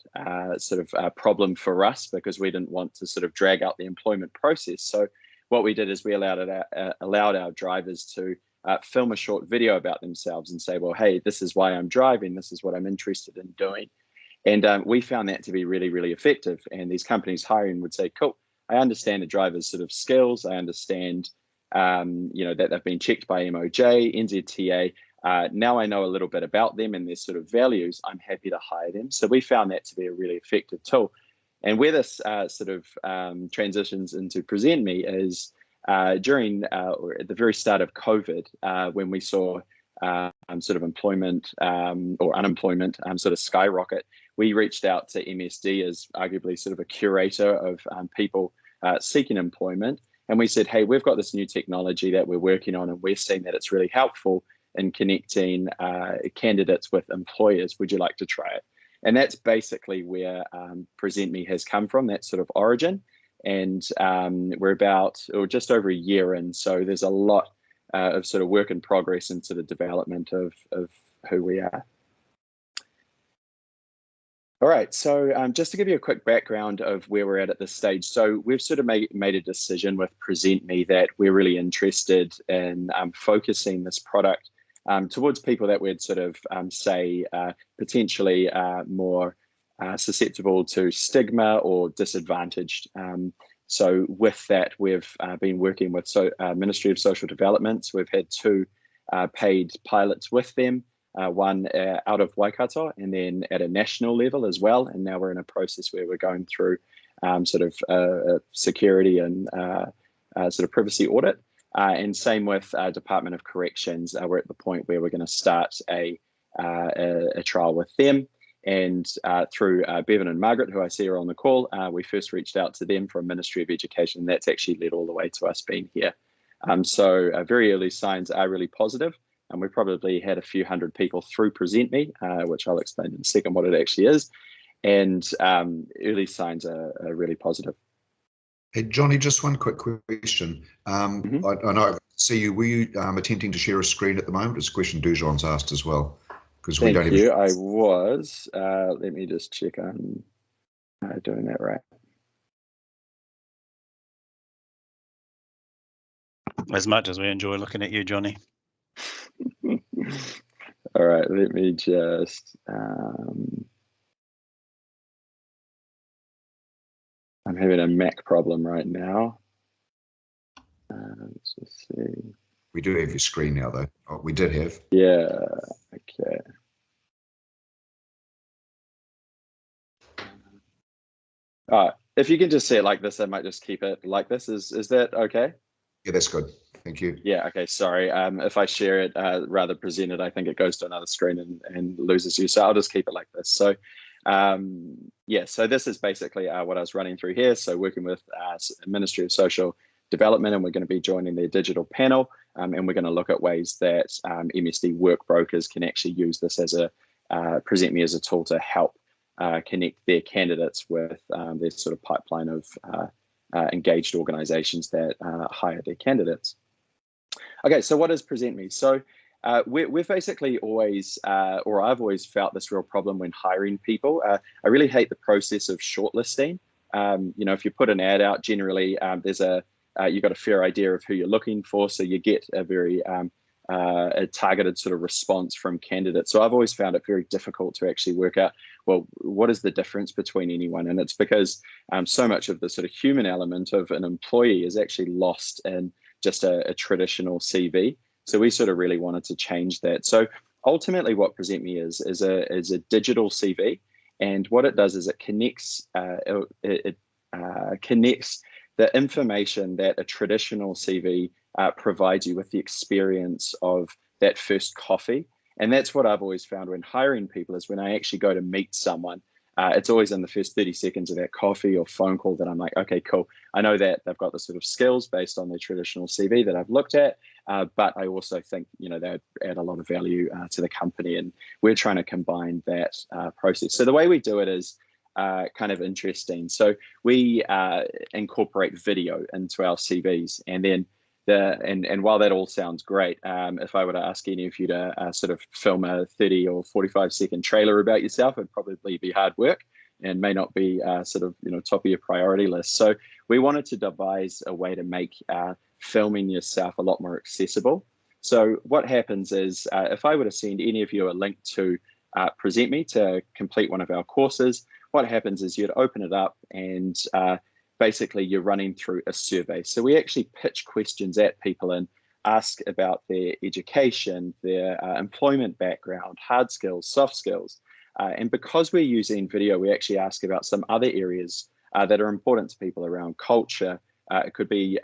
problem for us because we didn't want to sort of drag out the employment process. So what we did is we allowed our drivers to film a short video about themselves and say, well, hey, this is why I'm driving. This is what I'm interested in doing. And we found that to be really, really effective. And these companies hiring would say, cool, I understand the driver's sort of skills. I understand, that they've been checked by MOJ, NZTA. Now I know a little bit about them and their sort of values. I'm happy to hire them. So we found that to be a really effective tool. And where this transitions into Present Me is during or at the very start of COVID, when we saw sort of employment or unemployment sort of skyrocket, we reached out to MSD as arguably sort of a curator of people seeking employment. And we said, hey, we've got this new technology that we're working on and we're seeing that it's really helpful in connecting candidates with employers. Would you like to try it? And that's basically where Present Me has come from, that sort of origin. And we're about or just over a year in. So there's a lot of sort of work in progress and sort of development of who we are. All right, so just to give you a quick background of where we're at this stage. So we've sort of made a decision with Present Me that we're really interested in focusing this product towards people that we'd sort of say potentially more susceptible to stigma or disadvantaged. So with that, we've been working with Ministry of Social Development. So we've had two paid pilots with them, one out of Waikato and then at a national level as well. And now we're in a process where we're going through sort of security and sort of privacy audit. And same with Department of Corrections. We're at the point where we're going to start a trial with them. And through Bevan and Margaret, who I see are on the call, we first reached out to them from Ministry of Education. That's actually led all the way to us being here. So very early signs are really positive. And we probably had a few hundred people through Present Me, which I'll explain in a second what it actually is. And early signs are really positive. Hey, Johnny, just one quick question. I know I see you. Were you attempting to share a screen at the moment? It's a question Dujon's asked as well. Thank you. I was. Let me just check on doing that right. As much as we enjoy looking at you, Johnny. All right, let me just. I'm having a Mac problem right now. Let's just see. We do have your screen now, though. Oh, we did have. Yeah. Okay. If you can just see it like this, I might just keep it like this. Is that okay? Yeah, that's good. Thank you. Yeah. Okay. Sorry. If I share it, rather present it, I think it goes to another screen and loses you. So I'll just keep it like this. So, yeah. So this is basically what I was running through here. So working with Ministry of Social Development, and we're going to be joining their digital panel, and we're going to look at ways that MSD work brokers can actually use this as a Present Me as a tool to help connect their candidates with their sort of pipeline of engaged organizations that hire their candidates. Okay, so what is Present Me? So we've basically always, or I've always felt this real problem when hiring people. I really hate the process of shortlisting. You know, if you put an ad out, generally there's you've got a fair idea of who you're looking for, so you get a very a targeted sort of response from candidates. So I've always found it very difficult to actually work out, well, what is the difference between anyone? And it's because so much of the sort of human element of an employee is actually lost in just a traditional CV. So we sort of really wanted to change that. So ultimately what Present Me is a digital CV. And what it does is it connects, connects the information that a traditional CV provides you with the experience of that first coffee. And that's what I've always found when hiring people is when I actually go to meet someone, it's always in the first 30 seconds of that coffee or phone call that I'm like, okay, cool. I know that they've got the sort of skills based on their traditional CV that I've looked at, but I also think, you know, they add a lot of value to the company, and we're trying to combine that process. So the way we do it is kind of interesting. So we incorporate video into our CVs, and then and while that all sounds great, if I were to ask any of you to sort of film a 30 or 45-second trailer about yourself, it'd probably be hard work and may not be sort of, you know, top of your priority list. So we wanted to devise a way to make filming yourself a lot more accessible. So what happens is if I were to send any of you a link to Present Me to complete one of our courses, what happens is you'd open it up and basically you're running through a survey. So we actually pitch questions at people and ask about their education, their employment background, hard skills, soft skills. And because we're using video, we actually ask about some other areas that are important to people around culture. It could be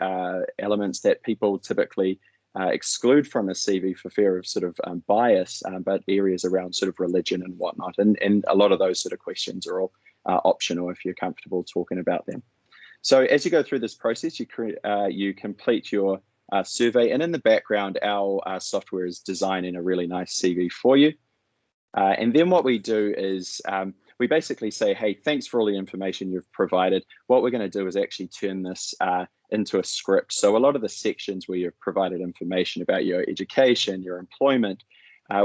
elements that people typically exclude from a CV for fear of sort of bias, but areas around sort of religion and whatnot. And a lot of those sort of questions are all optional if you're comfortable talking about them. So as you go through this process, you complete your survey, and in the background, our software is designing a really nice CV for you. And then what we do is we basically say, hey, thanks for all the information you've provided. What we're going to do is actually turn this into a script. So a lot of the sections where you've provided information about your education, your employment,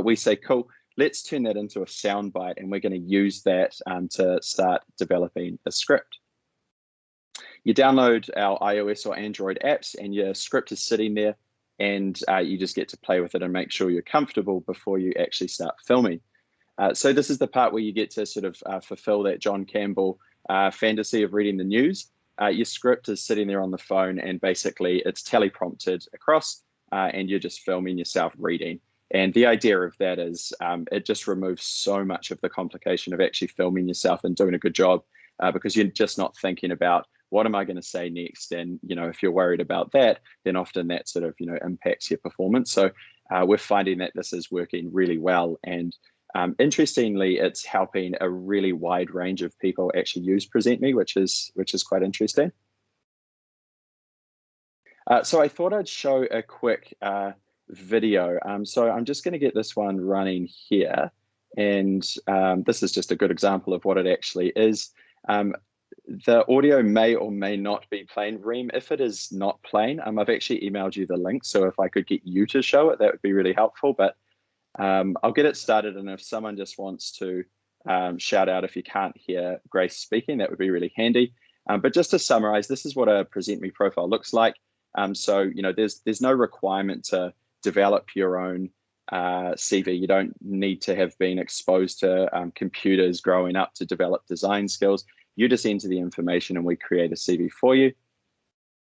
we say, cool, let's turn that into a soundbite, and we're going to use that to start developing a script. You download our iOS or Android apps, and your script is sitting there, and you just get to play with it and make sure you're comfortable before you actually start filming. So this is the part where you get to sort of fulfill that John Campbell fantasy of reading the news. Your script is sitting there on the phone, and basically it's teleprompted across, and you're just filming yourself reading. And the idea of that is it just removes so much of the complication of actually filming yourself and doing a good job, because you're just not thinking about, what am I going to say next? And, you know, if you're worried about that, then often that sort of, you know, impacts your performance. So we're finding that this is working really well. And interestingly, it's helping a really wide range of people actually use Present Me, which is quite interesting. So I thought I'd show a quick video. So I'm just going to get this one running here. And this is just a good example of what it actually is. The audio may or may not be playing. Reem, if it is not playing, I've actually emailed you the link. So if I could get you to show it, that would be really helpful. But I'll get it started. And if someone just wants to shout out if you can't hear Grace speaking, that would be really handy. But just to summarize, this is what a Present Me profile looks like. So, you know, there's no requirement to develop your own CV. You don't need to have been exposed to computers growing up to develop design skills. You just enter the information and we create a CV for you.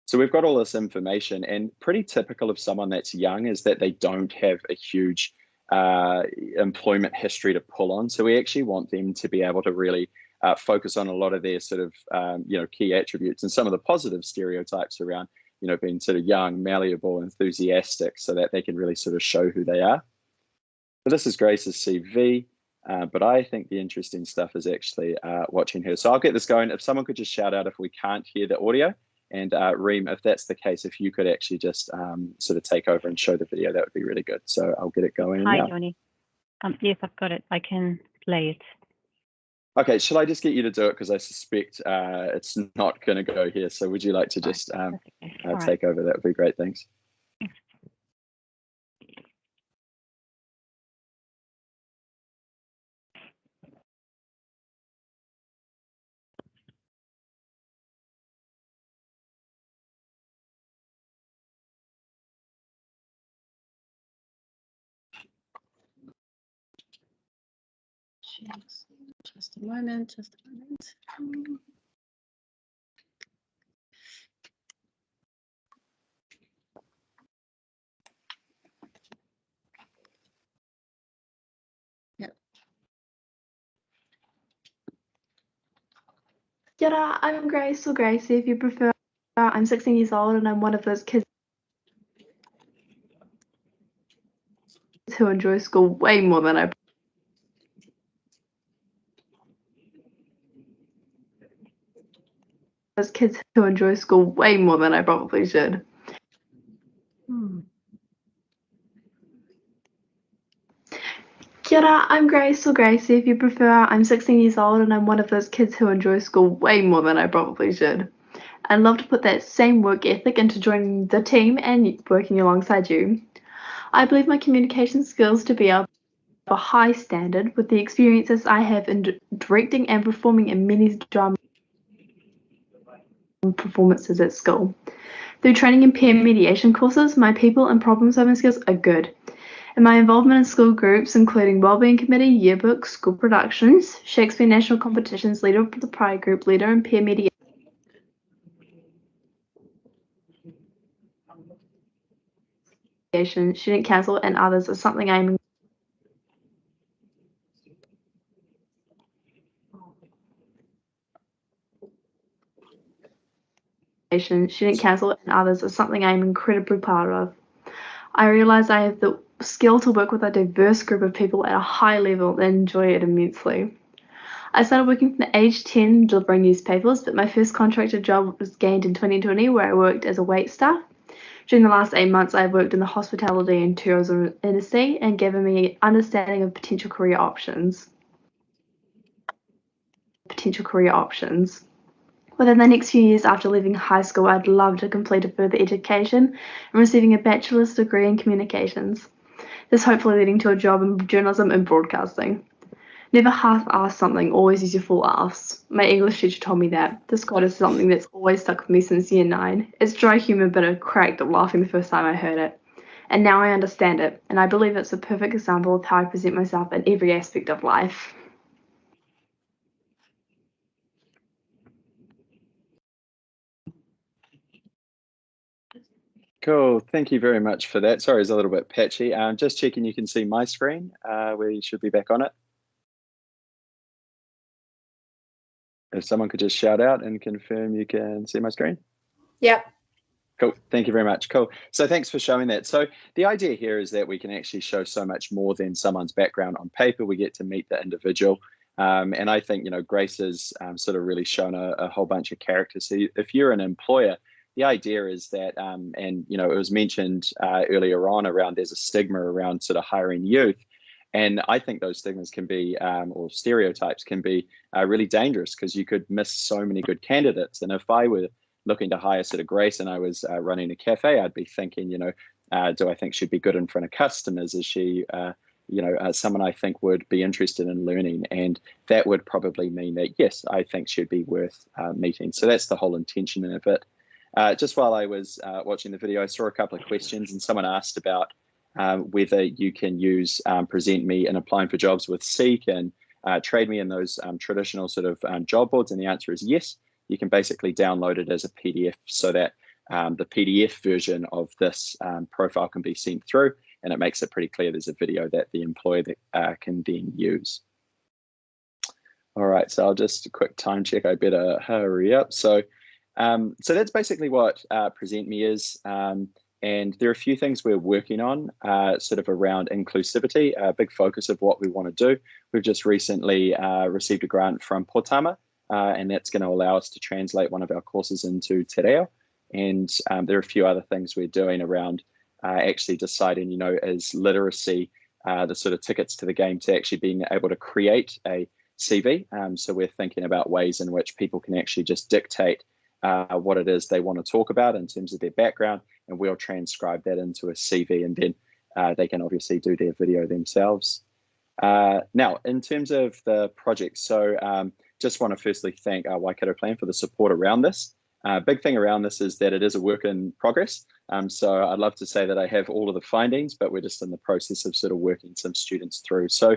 So we've got all this information, and pretty typical of someone that's young is that they don't have a huge employment history to pull on. So we actually want them to be able to really focus on a lot of their sort of, you know, key attributes and some of the positive stereotypes around, you know, being sort of young, malleable, enthusiastic, so that they can really sort of show who they are. So this is Grace's CV. But I think the interesting stuff is actually watching her. So I'll get this going. If someone could just shout out if we can't hear the audio. And Reem, if that's the case, if you could actually just sort of take over and show the video, that would be really good. So I'll get it going. Hi, now. Johnny. Yes, I've got it. I can play it. Okay, shall I just get you to do it? Because I suspect it's not going to go here. So would you like to just take over? That would be great. Thanks. Just a moment, just a moment. Kia ora, I'm Grace or Gracie if you prefer. I'm 16 years old and I'm one of those kids who enjoy school way more than I probably should. Kia ora, I'm Grace or Gracie if you prefer. I'm 16 years old and I'm one of those kids who enjoy school way more than I probably should. I'd love to put that same work ethic into joining the team and working alongside you. I believe my communication skills to be of a high standard with the experiences I have in directing and performing in many drama performances at school. Through training and peer mediation courses, my people and problem-solving skills are good. And my involvement in school groups, including Wellbeing Committee, yearbook, school productions, Shakespeare National Competitions, leader of the Pride Group, leader in peer mediation, student council, and others is something I'm student council and others is something I'm incredibly proud of. I realise I have the skill to work with a diverse group of people at a high level and enjoy it immensely. I started working from the age 10 delivering newspapers, but my first contracted job was gained in 2020 where I worked as a wait staff. During the last 8 months, I've worked in the hospitality and tourism industry and given me an understanding of potential career options. Within the next few years after leaving high school, I'd love to complete a further education and receiving a bachelor's degree in communications. This hopefully leading to a job in journalism and broadcasting. Never half-ass something, always use your full ass. My English teacher told me that. This quote is something that's always stuck with me since year 9. It's dry humour, but I cracked up laughing the first time I heard it. And now I understand it, and I believe it's a perfect example of how I present myself in every aspect of life. Cool. Thank you very much for that. Sorry, it's a little bit patchy. Just checking you can see my screen. We should be back on it. If someone could just shout out and confirm you can see my screen. Yep. Cool. Thank you very much. Cool. So thanks for showing that. So the idea here is that we can actually show so much more than someone's background on paper. We get to meet the individual. And I think, Grace has sort of really shown a whole bunch of characters. So if you're an employer, the idea is that, and it was mentioned earlier on around there's a stigma around sort of hiring youth. And I think those stigmas can be, or stereotypes can be really dangerous because you could miss so many good candidates. And if I were looking to hire sort of Grace and I was running a cafe, I'd be thinking, do I think she'd be good in front of customers? Is she, someone I think would be interested in learning? And that would probably mean that, yes, I think she'd be worth meeting. So that's the whole intention of it. Just while I was watching the video, I saw a couple of questions and someone asked about whether you can use Present Me in applying for jobs with Seek and Trade Me in those traditional sort of job boards. And the answer is yes. You can basically download it as a PDF so that the PDF version of this profile can be sent through, and it makes it pretty clear there's a video that the employer can then use. All right, so I'll just a quick time check. I better hurry up. So that's basically what Present Me is. And there are a few things we're working on sort of around inclusivity, a big focus of what we want to do. We've just recently received a grant from Potama, and that's going to allow us to translate one of our courses into Te Reo. And there are a few other things we're doing around actually deciding, is literacy the sort of tickets to the game to actually being able to create a CV. So we're thinking about ways in which people can actually just dictate what it is they want to talk about in terms of their background, and we'll transcribe that into a CV, and then they can obviously do their video themselves. Now, in terms of the project, so just want to firstly thank our Waikato Plan for the support around this. Big thing around this is that it is a work in progress. So I'd love to say that I have all of the findings, but we're just in the process of sort of working some students through. So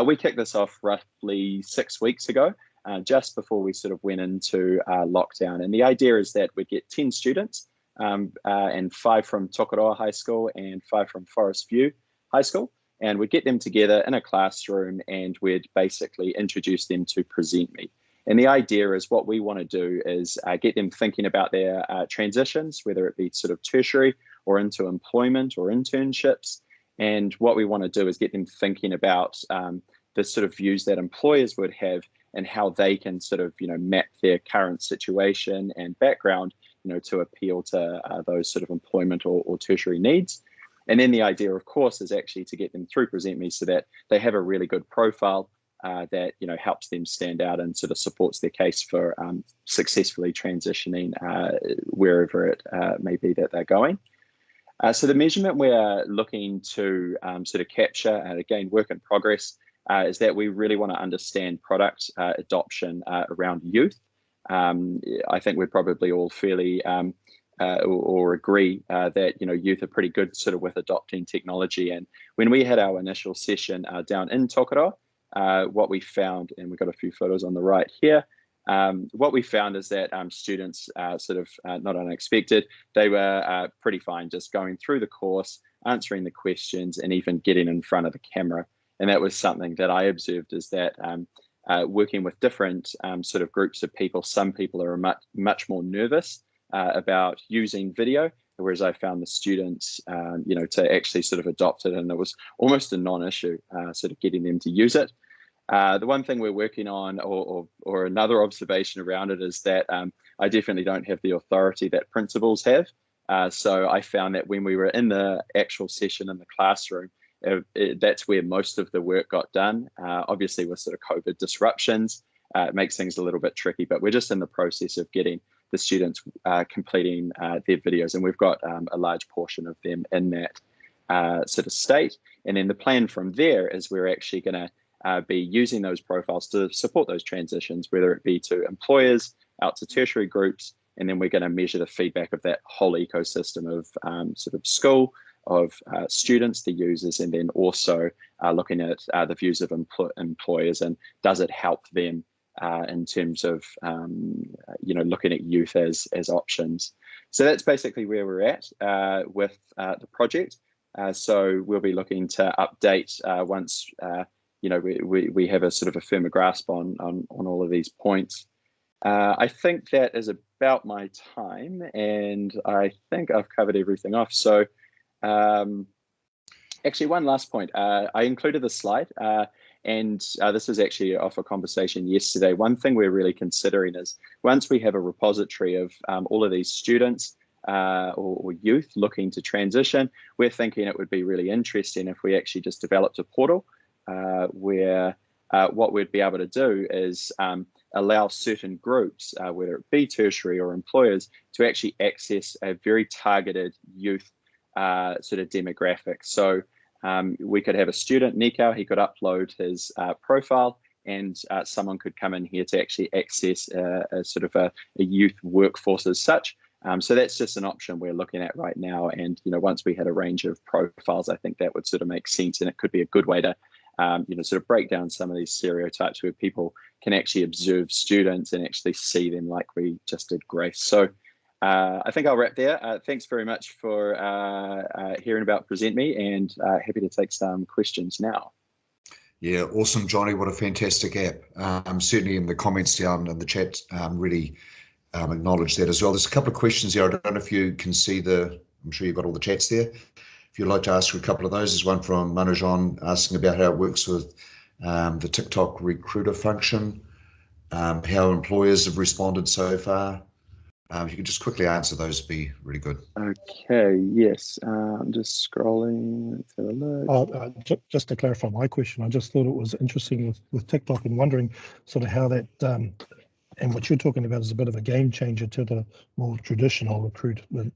We kicked this off roughly 6 weeks ago, just before we sort of went into lockdown. And the idea is that we'd get 10 students, and 5 from Tokoroa High School and 5 from Forest View High School. And we'd get them together in a classroom and we'd basically introduce them to Present Me. And the idea is what we want to do is get them thinking about their transitions, whether it be sort of tertiary or into employment or internships. And what we want to do is get them thinking about the sort of views that employers would have and how they can sort of, map their current situation and background, to appeal to those sort of employment or tertiary needs. And then the idea, of course, is actually to get them through Present Me so that they have a really good profile that helps them stand out and sort of supports their case for successfully transitioning wherever it may be that they're going. So the measurement we're looking to sort of capture, and again, work in progress, is that we really want to understand product adoption around youth. I think we're probably all fairly or agree that youth are pretty good sort of with adopting technology. And when we had our initial session down in Tokoroa, what we found, and we've got a few photos on the right here, what we found is that students sort of not unexpected, they were pretty fine just going through the course, answering the questions, and even getting in front of the camera. And that was something that I observed, is that working with different sort of groups of people, some people are much more nervous about using video, whereas I found the students, to actually sort of adopt it, and it was almost a non-issue, sort of getting them to use it. The one thing we're working on, or another observation around it, is that I definitely don't have the authority that principals have. So I found that when we were in the actual session in the classroom, that's where most of the work got done. Obviously, with sort of COVID disruptions, it makes things a little bit tricky, but we're just in the process of getting the students completing their videos, and we've got a large portion of them in that sort of state. And then the plan from there is we're actually going to be using those profiles to support those transitions, whether it be to employers, out to tertiary groups, and then we're going to measure the feedback of that whole ecosystem of sort of school, of students, the users, and then also looking at the views of employers, and does it help them in terms of looking at youth as options. So that's basically where we're at with the project. So we'll be looking to update once we have a sort of a firmer grasp on all of these points. I think that is about my time, and I think I've covered everything off. So actually, one last point. I included a slide, and this was actually off a conversation yesterday. One thing we're really considering is, once we have a repository of all of these students or youth looking to transition, we're thinking it would be really interesting if we actually just developed a portal where what we'd be able to do is allow certain groups, whether it be tertiary or employers, to actually access a very targeted youth sort of demographic. So we could have a student, Nikau, he could upload his profile, and someone could come in here to actually access a sort of a youth workforce as such. So that's just an option we're looking at right now. And, once we had a range of profiles, I think that would sort of make sense, and it could be a good way to sort of break down some of these stereotypes where people can actually observe students and actually see them like we just did Grace. So I think I'll wrap there. Thanks very much for hearing about Present Me, and happy to take some questions now. Yeah, awesome, Johnny. What a fantastic app. Certainly in the comments down in the chat, really acknowledge that as well. There's a couple of questions here. I don't know if you can see I'm sure you've got all the chats there. If you'd like to ask a couple of those, there's one from Manajon asking about how it works with the TikTok recruiter function, how employers have responded so far. If you could just quickly answer those, would be really good. Okay, yes. I'm just scrolling. Let's have a look. Just to clarify my question, I just thought it was interesting with TikTok, and wondering sort of how that, and what you're talking about is a bit of a game changer to the more traditional recruitment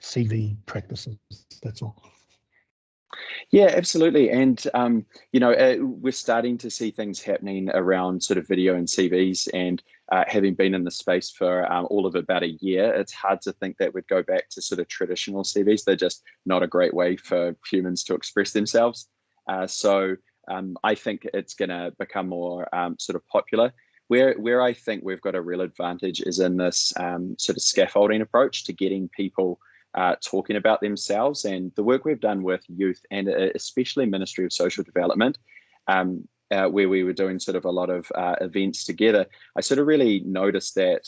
CV practices. That's all. Yeah, absolutely. And, we're starting to see things happening around sort of video and CVs, and having been in the space for all of about a year, it's hard to think that we'd go back to sort of traditional CVs. They're just not a great way for humans to express themselves. So I think it's going to become more sort of popular. Where I think we've got a real advantage is in this sort of scaffolding approach to getting people talking about themselves, and the work we've done with youth and especially Ministry of Social Development, where we were doing sort of a lot of events together. I sort of really noticed that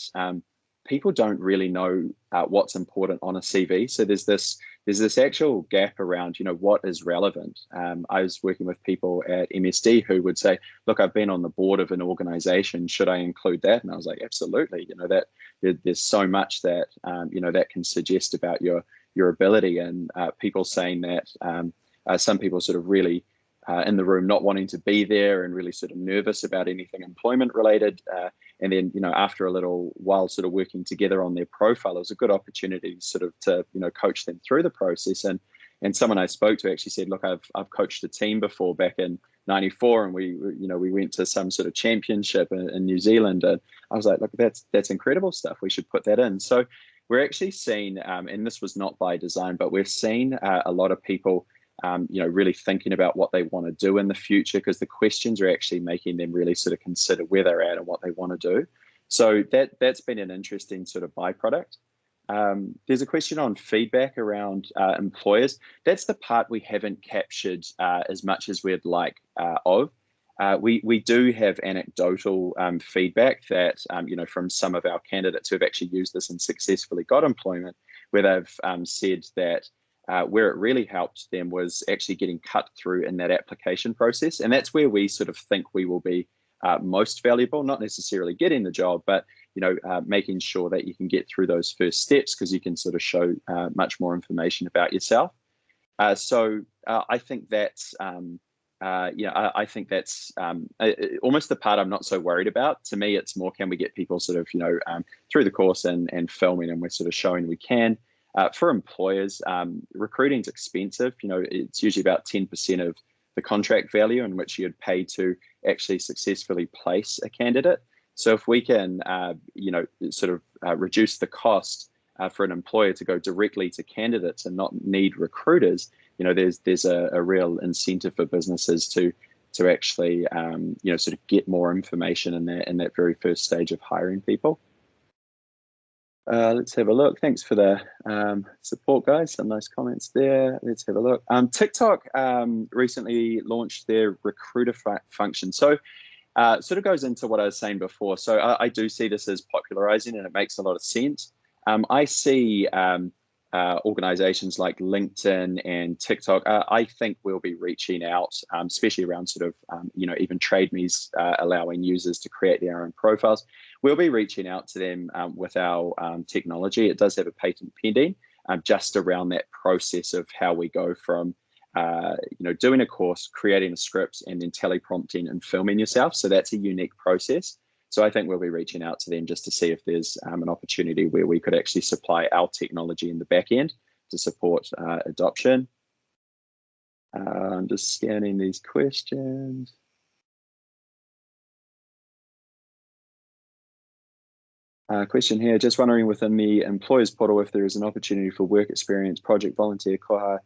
people don't really know what's important on a CV. So there's this actual gap around, you know, what is relevant. I was working with people at MSD who would say, look, I've been on the board of an organization, should I include that? And I was like, absolutely. You know, that there's so much that, you know, that can suggest about your ability, and people saying that some people sort of really in the room not wanting to be there and really sort of nervous about anything employment related. And then, you know, after a little while sort of working together on their profile, it was a good opportunity sort of to, you know, coach them through the process. And someone I spoke to actually said, look, I've coached a team before back in '94, and we went to some sort of championship in New Zealand. And I was like, look, that's incredible stuff. We should put that in. So we're actually seeing, and this was not by design, but we're seeing a lot of people you know, really thinking about what they want to do in the future, because the questions are actually making them really sort of consider where they're at and what they want to do. So that's been an interesting sort of byproduct. There's a question on feedback around employers. That's the part we haven't captured as much as we'd like of. We do have anecdotal feedback that, you know, from some of our candidates who have actually used this and successfully got employment, where they've said that where it really helped them was actually getting cut through in that application process. And that's where we sort of think we will be most valuable, not necessarily getting the job, but, you know, making sure that you can get through those first steps, because you can sort of show much more information about yourself. So I think that's, I think that's almost the part I'm not so worried about. To me, it's more, can we get people sort of, you know, through the course and filming, and we're sort of showing we can. For employers, recruiting's expensive. You know, it's usually about 10% of the contract value in which you'd pay to actually successfully place a candidate. So if we can, you know, sort of reduce the cost for an employer to go directly to candidates and not need recruiters, you know, there's a real incentive for businesses to actually, you know, sort of get more information in that very first stage of hiring people. Let's have a look. Thanks for the support, guys. Some nice comments there. Let's have a look. TikTok recently launched their recruiter function. So sort of goes into what I was saying before. So I do see this as popularizing, and it makes a lot of sense. I see organizations like LinkedIn and TikTok. I think we'll be reaching out, especially around sort of, you know, even TradeMe's allowing users to create their own profiles. We'll be reaching out to them with our technology. It does have a patent pending, just around that process of how we go from, you know, doing a course, creating a script, and then teleprompting and filming yourself. So that's a unique process. So I think we'll be reaching out to them just to see if there's an opportunity where we could actually supply our technology in the back end to support adoption. I'm just scanning these questions. Question here, just wondering within the employers portal if there is an opportunity for work experience, project, volunteer, koha,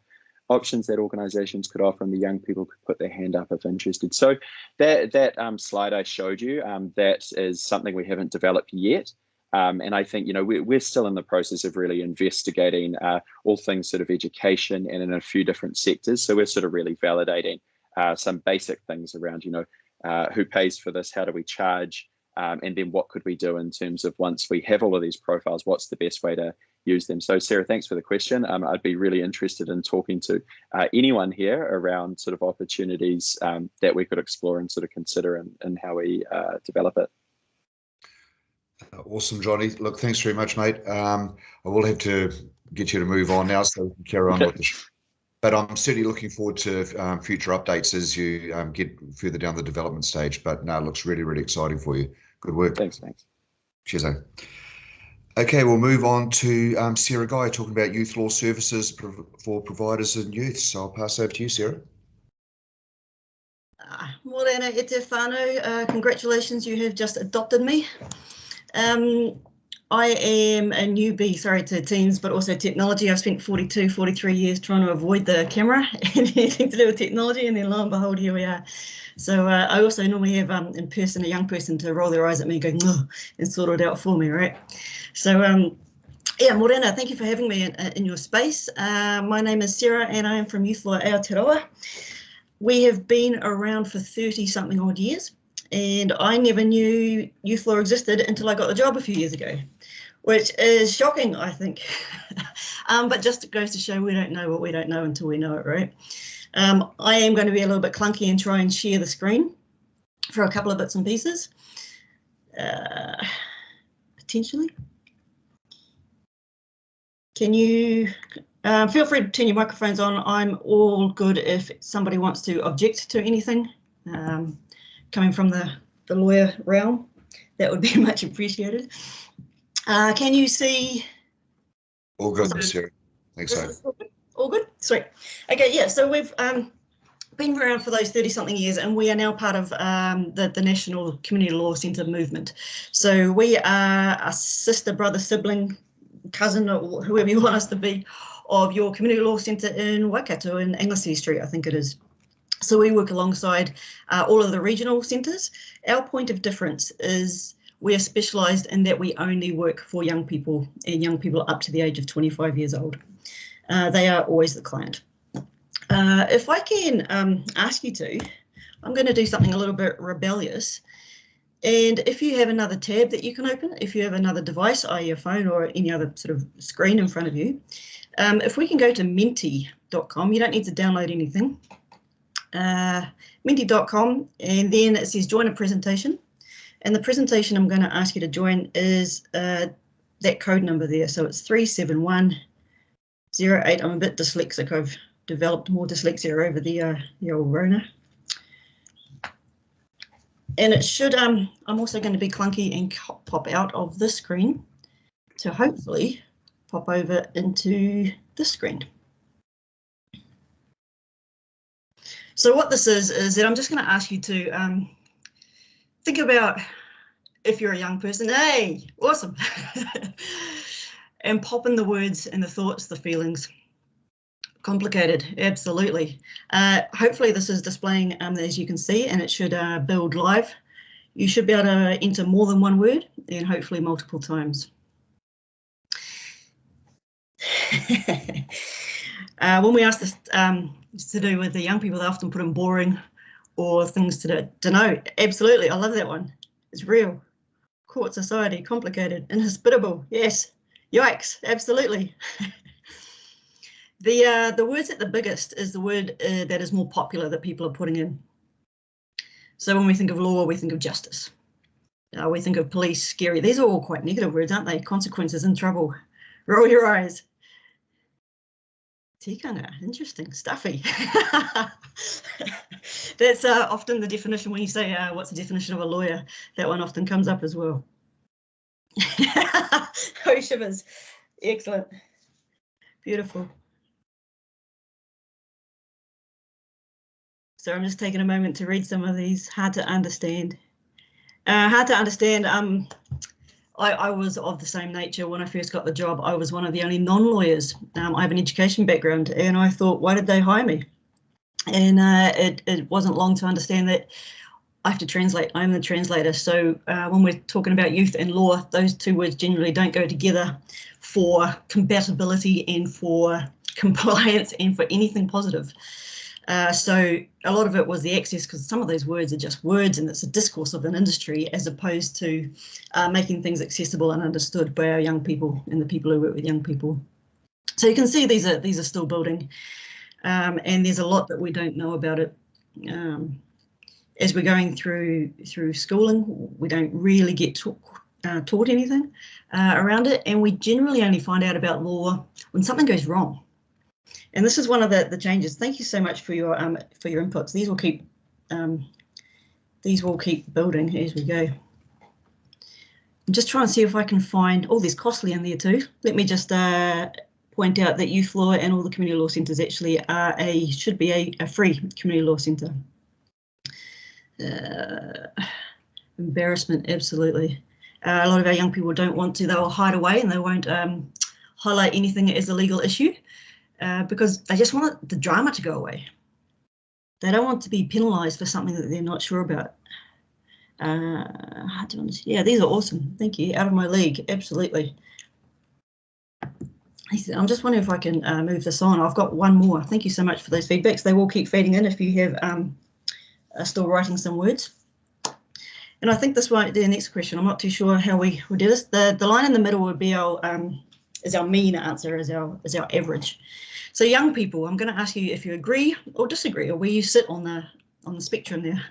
options that organizations could offer and the young people could put their hand up if interested. So that slide I showed you, that is something we haven't developed yet. And I think, you know, we're still in the process of really investigating all things sort of education and in a few different sectors. So we're sort of really validating some basic things around, you know, who pays for this, how do we charge, and then what could we do in terms of once we have all of these profiles, what's the best way to use them. So Sarah, thanks for the question. I'd be really interested in talking to anyone here around sort of opportunities that we could explore and sort of consider and how we develop it. Awesome, Johnny. Look, thanks very much, mate. I will have to get you to move on now so we can carry on with the show. But I'm certainly looking forward to future updates as you get further down the development stage. But no, it looks really, really exciting for you. Good work. Thanks. Cheers, eh? Okay, we'll move on to Sarah Guy talking about youth law services for providers and youth. So I'll pass over to you, Sarah. Morena e te whānau. Congratulations, you have just adopted me. I am a newbie, sorry, to Teams, but also technology. I've spent 42, 43 years trying to avoid the camera and anything to do with technology, and then lo and behold, here we are. So I also normally have in person a young person to roll their eyes at me and go, "No," and sort it out for me, right? So yeah, Morena, thank you for having me in your space. My name is Sarah and I am from Youth Law Aotearoa. We have been around for 30 something odd years, and I never knew Youth Law existed until I got the job a few years ago, which is shocking, I think. But just it goes to show we don't know what we don't know until we know it, right? I am going to be a little bit clunky and try and share the screen for a couple of bits and pieces, potentially. Can you feel free to turn your microphones on? I'm all good if somebody wants to object to anything coming from the lawyer realm. That would be much appreciated. Can you see? All good, Sarah. Thanks, so. All good? Sweet. Okay, yeah, so we've been around for those 30 something years, and we are now part of the National Community Law Centre movement. So we are a sister, brother, sibling, cousin, or whoever you want us to be, of your Community Law Centre in Waikato in Anglesey Street, I think it is. So we work alongside all of the regional centres. Our point of difference is we are specialised in that we only work for young people and young people up to the age of 25 years old. They are always the client. If I can ask you to, I'm going to do something a little bit rebellious. And if you have another tab that you can open, if you have another device, i.e. your phone or any other sort of screen in front of you, if we can go to menti.com, you don't need to download anything. Menti.com, and then it says join a presentation. And the presentation I'm going to ask you to join is that code number there. So it's 37108. I'm a bit dyslexic. I've developed more dyslexia over the old Rona. And it should, I'm also going to be clunky and pop out of this screen to hopefully pop over into this screen. So what this is that I'm just going to ask you to think about if you're a young person, hey, awesome, and pop in the words and the thoughts, the feelings. Complicated, absolutely. Hopefully this is displaying as you can see, and it should build live. You should be able to enter more than one word and hopefully multiple times. When we ask this to do with the young people, they often put in boring or things to denote. Absolutely, I love that one. It's real. Court society, complicated, inhospitable. Yes, yikes, absolutely. The words at the biggest is the word that is more popular that people are putting in. So when we think of law, we think of justice. We think of police, scary. These are all quite negative words, aren't they? Consequences and trouble. Roll your eyes. Tikanga, interesting, stuffy. That's often the definition when you say, what's the definition of a lawyer? That one often comes up as well. Oh, shivers. Excellent. Beautiful. So I'm just taking a moment to read some of these. Hard to understand. Hard to understand. I was of the same nature when I first got the job. I was one of the only non-lawyers. I have an education background, and I thought, why did they hire me? And it wasn't long to understand that I have to translate. I'm the translator. So when we're talking about youth and law, those two words generally don't go together for compatibility and for compliance and for anything positive. So a lot of it was the access, because some of those words are just words and it's a discourse of an industry as opposed to making things accessible and understood by our young people and the people who work with young people. So you can see these are still building, and there's a lot that we don't know about it. As we're going through schooling, we don't really get taught anything around it, and we generally only find out about law when something goes wrong. And this is one of the changes. Thank you so much for your inputs. These will keep building as we go. I'm just trying to see if I can find. Oh, there's Costly in there too. Let me just point out that Youth Law and all the community law centres actually are should be a free community law centre. Embarrassment, absolutely. A lot of our young people don't want to, they'll hide away and they won't highlight anything as a legal issue because they just want the drama to go away. They don't want to be penalised for something that they're not sure about. Yeah, these are awesome. Thank you. Out of my league, absolutely. I'm just wondering if I can move this on. I've got one more. Thank you so much for those feedbacks. They will keep feeding in if you have are still writing some words. And I think this might be the next question. I'm not too sure how we would do this. The line in the middle would be our is our mean answer, is our average. So young people, I'm going to ask you if you agree or disagree, or where you sit on the spectrum there.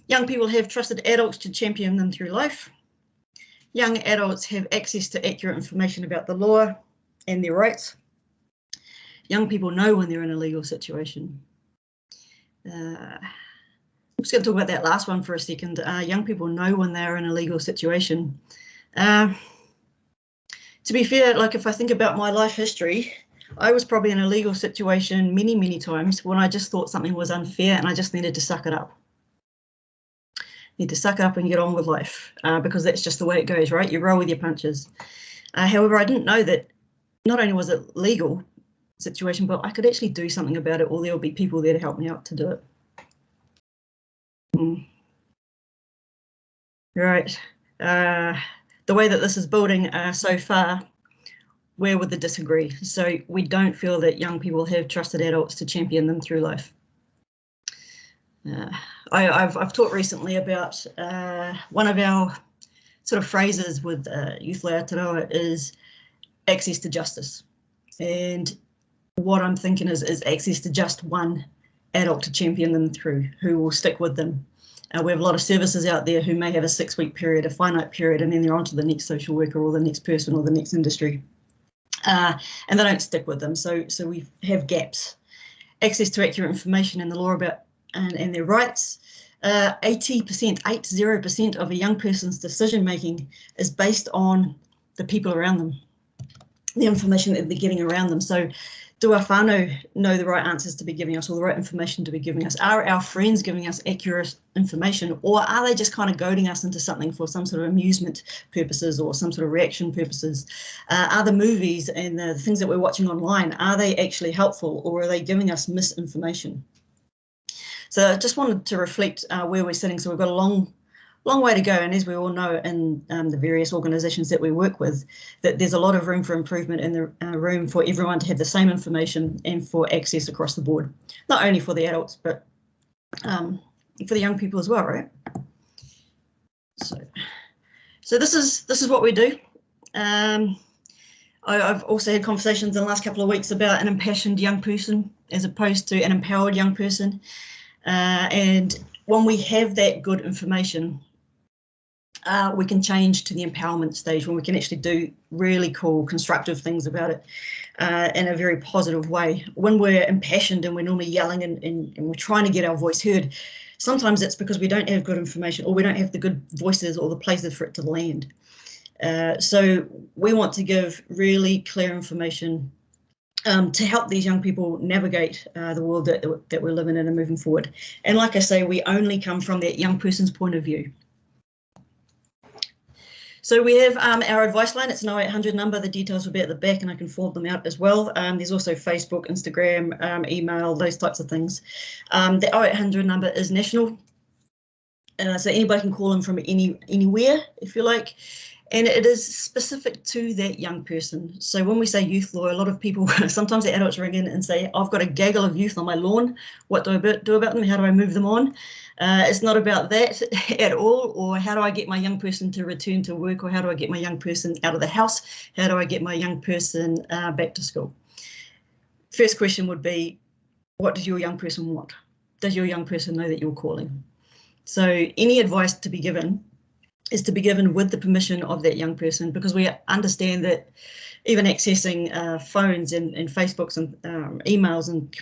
Young people have trusted adults to champion them through life. Young adults have access to accurate information about the law and their rights. Young people know when they're in a legal situation. I'm just going to talk about that last one for a second. Young people know when they're in a legal situation. To be fair, like if I think about my life history, I was probably in a legal situation many, many times when I just thought something was unfair and I just needed to suck it up. Need to suck up and get on with life because that's just the way it goes, right? You roll with your punches. However, I didn't know that not only was it legal situation, but I could actually do something about it, or there will be people there to help me out to do it. Right. The way that this is building so far, where would the disagree? So we don't feel that young people have trusted adults to champion them through life. I've talked recently about one of our sort of phrases with Youth Lai Aotearoa is access to justice. And what I'm thinking is access to just one adult to champion them through, who will stick with them. We have a lot of services out there who may have a 6-week period, a finite period, and then they're on to the next social worker or the next person or the next industry. And they don't stick with them. So we have gaps. Access to accurate information in the law about and their rights. 80% of a young person's decision making is based on the people around them, the information that they're getting around them. So do our whānau know the right answers to be giving us or the right information to be giving us? Are our friends giving us accurate information, or are they just kind of goading us into something for some sort of amusement purposes or some sort of reaction purposes? Are the movies and the things that we're watching online, are they actually helpful, or are they giving us misinformation? So I just wanted to reflect where we're sitting. So we've got a long way to go, and as we all know in the various organisations that we work with, that there's a lot of room for improvement and the room for everyone to have the same information and for access across the board, not only for the adults but for the young people as well, right? So this is what we do. I've also had conversations in the last couple of weeks about an impassioned young person as opposed to an empowered young person. And when we have that good information, we can change to the empowerment stage when we can actually do really cool, constructive things about it in a very positive way. When we're impassioned and we're normally yelling and we're trying to get our voice heard, sometimes it's because we don't have good information or we don't have the good voices or the places for it to land. So we want to give really clear information to help these young people navigate the world that we're living in and moving forward. And like I say, we only come from that young person's point of view. So we have our advice line. It's an 0800 number. The details will be at the back and I can forward them out as well. There's also Facebook, Instagram, email, those types of things. The 0800 number is national. So anybody can call them from anywhere, if you like. And it is specific to that young person. So when we say youth law, a lot of people, sometimes the adults ring in and say, I've got a gaggle of youth on my lawn. What do I do about them? How do I move them on? It's not about that at all. Or how do I get my young person to return to work? Or how do I get my young person out of the house? How do I get my young person back to school? First question would be, what does your young person want? Does your young person know that you're calling? So any advice to be given is to be given with the permission of that young person, because we understand that even accessing phones and Facebooks and emails and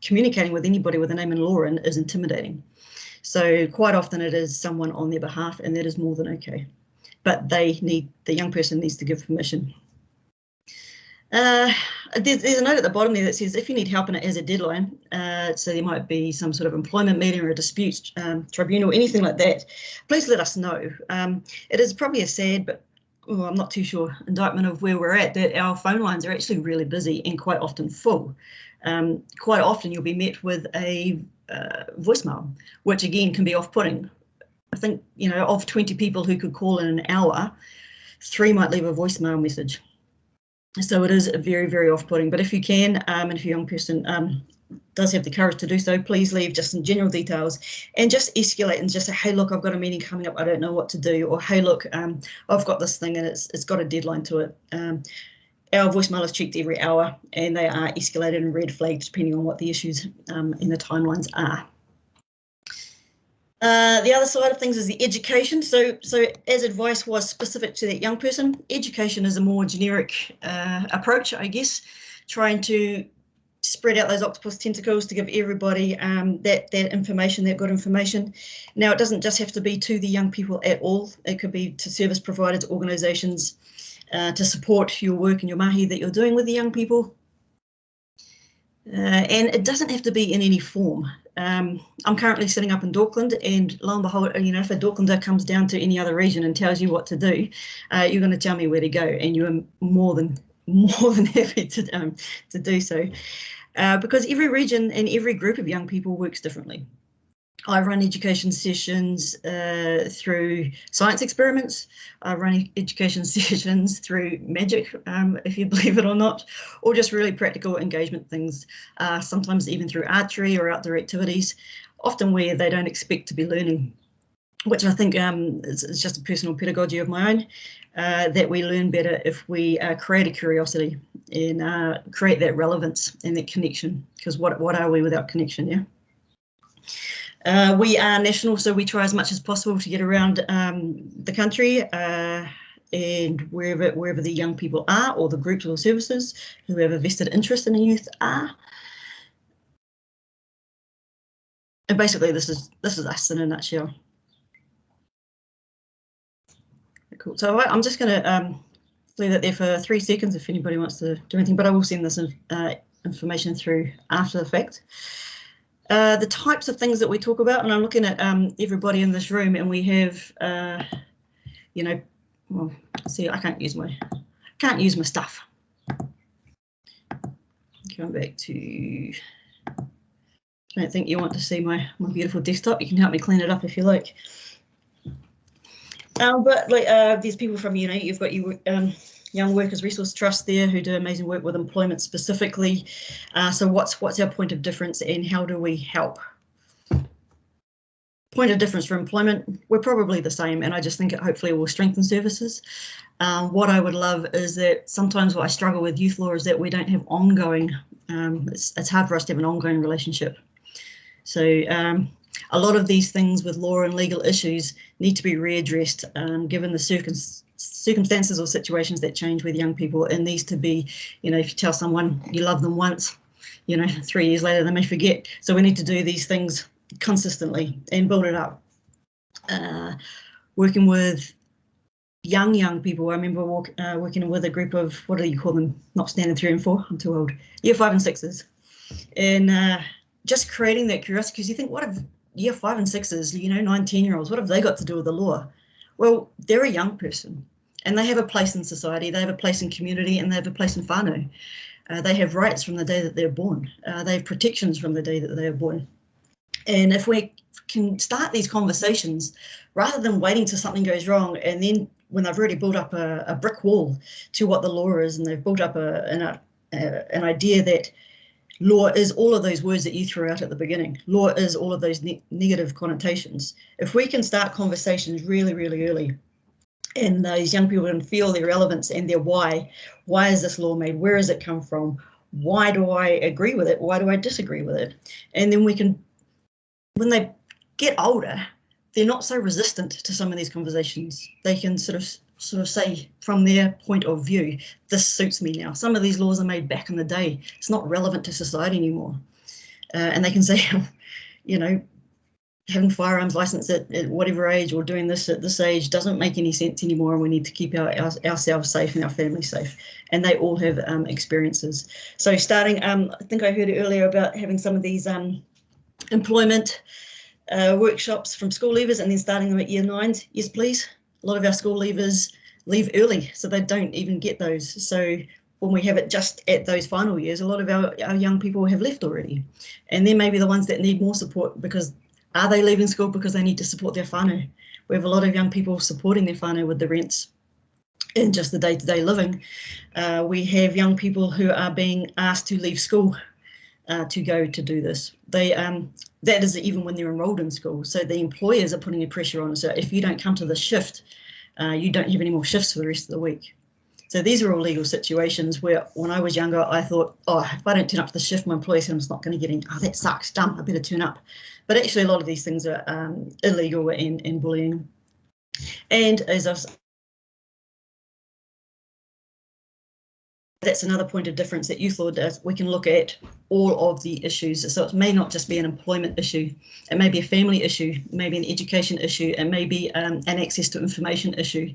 communicating with anybody with a name and law in is intimidating. So quite often it is someone on their behalf, and that is more than okay. But the young person needs to give permission. There's a note at the bottom there that says if you need help and it has a deadline, so there might be some sort of employment meeting or a disputes tribunal, anything like that, please let us know. It is probably a sad, but I'm not too sure, indictment of where we're at, that our phone lines are actually really busy and quite often full. Quite often you'll be met with a voicemail, which again can be off-putting. I think, you know, of 20 people who could call in an hour, 3 might leave a voicemail message. So it is very, very off-putting. But if you can, and if a young person does have the courage to do so, please leave just some general details and just escalate and just say, hey, look, I've got a meeting coming up, I don't know what to do. Or, hey, look, I've got this thing and it's got a deadline to it. Our voicemail is checked every hour and they are escalated and red flagged depending on what the issues and the timelines are. The other side of things is the education. So as advice was specific to that young person, education is a more generic approach, I guess, trying to spread out those octopus tentacles to give everybody that information, that good information. Now, it doesn't just have to be to the young people at all. It could be to service providers, organisations, to support your work and your mahi that you're doing with the young people. And it doesn't have to be in any form. I'm currently sitting up in Auckland, and lo and behold, you know, if a Aucklander comes down to any other region and tells you what to do, you're going to tell me where to go, and you're more than happy to do so, because every region and every group of young people works differently. I run education sessions through science experiments. I run education sessions through magic, if you believe it or not, or just really practical engagement things, sometimes even through archery or outdoor activities, often where they don't expect to be learning, which I think is just a personal pedagogy of my own, that we learn better if we create a curiosity and create that relevance and that connection, because what are we without connection, yeah? We are national, so we try as much as possible to get around the country and wherever the young people are, or the groups or services who have a vested interest in the youth are. And basically, this is us in a nutshell. Cool. So I'm just going to leave that there for 3 seconds if anybody wants to do anything, but I will send this information through after the fact. The types of things that we talk about, and I'm looking at everybody in this room, and we have, you know, well, see, I can't use my stuff. Going back to, I don't think you want to see my beautiful desktop. You can help me clean it up if you like. But like, there's people from, you know, you've got your Young Workers Resource Trust there who do amazing work with employment specifically. So what's our point of difference and how do we help? Point of difference for employment, we're probably the same, and I just think it hopefully will strengthen services. What I would love is that sometimes what I struggle with youth law is that we don't have ongoing, it's hard for us to have an ongoing relationship. So a lot of these things with law and legal issues need to be readdressed given the circumstances or situations that change with young people. It needs to be, you know, if you tell someone you love them once, you know, 3 years later they may forget. So we need to do these things consistently and build it up. Working with young people, I remember working with a group of, what do you call them? Not standard 3 and 4, I'm too old. Year 5 and 6s. And just creating that curiosity, because you think, what if year 5 and 6s, you know, 19-year-olds, what have they got to do with the law? Well, they're a young person and they have a place in society, they have a place in community, and they have a place in whānau. They have rights from the day that they're born. They have protections from the day that they are born. And if we can start these conversations, rather than waiting till something goes wrong, and then when they've already built up a brick wall to what the law is, and they've built up an idea that law is all of those words that you threw out at the beginning. Law is all of those negative connotations. If we can start conversations really, really early, and those young people can feel their relevance and their why is this law made? Where does it come from? Why do I agree with it? Why do I disagree with it? And then we can, when they get older, they're not so resistant to some of these conversations. They can sort of say from their point of view, this suits me now. Some of these laws are made back in the day. It's not relevant to society anymore. And they can say, you know, having firearms license at whatever age or doing this at this age doesn't make any sense anymore, and we need to keep ourselves safe and our families safe. And they all have experiences. So starting, I think I heard earlier about having some of these employment workshops from school leavers and then starting them at year 9s. Yes, please. A lot of our school leavers leave early, so they don't even get those. So when we have it just at those final years, a lot of our young people have left already. And then maybe the ones that need more support, because are they leaving school because they need to support their whānau? We have a lot of young people supporting their whānau with the rents and just the day-to-day living. We have young people who are being asked to leave school to go to do this. That is even when they're enrolled in school. So the employers are putting a pressure on. So if you don't come to the shift, you don't have any more shifts for the rest of the week. So these are all legal situations where when I was younger, I thought, oh, if I don't turn up to the shift, my employer said I'm just not going to get in. Oh, that sucks, dumb, I better turn up. But actually a lot of these things are illegal and bullying. And as I've that's another point of difference that Youth Law does. We can look at all of the issues. So it may not just be an employment issue. It may be a family issue, maybe an education issue, and maybe an access to information issue,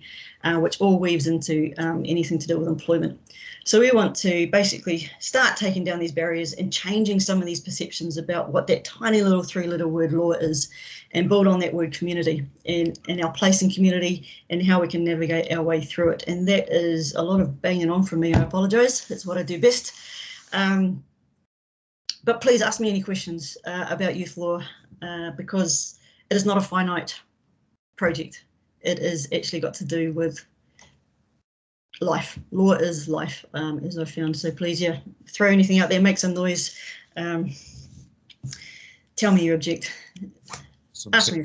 which all weaves into anything to do with employment. So we want to basically start taking down these barriers and changing some of these perceptions about what that tiny little 3-letter word law is, and build on that word community and our place in community and how we can navigate our way through it. And that is a lot of banging on from me. I apologise. That's what I do best. But please ask me any questions about youth law, because it is not a finite project. It is actually got to do with life. Law is life, as I've found. So please, yeah, throw anything out there, make some noise. Tell me you object. Ask me.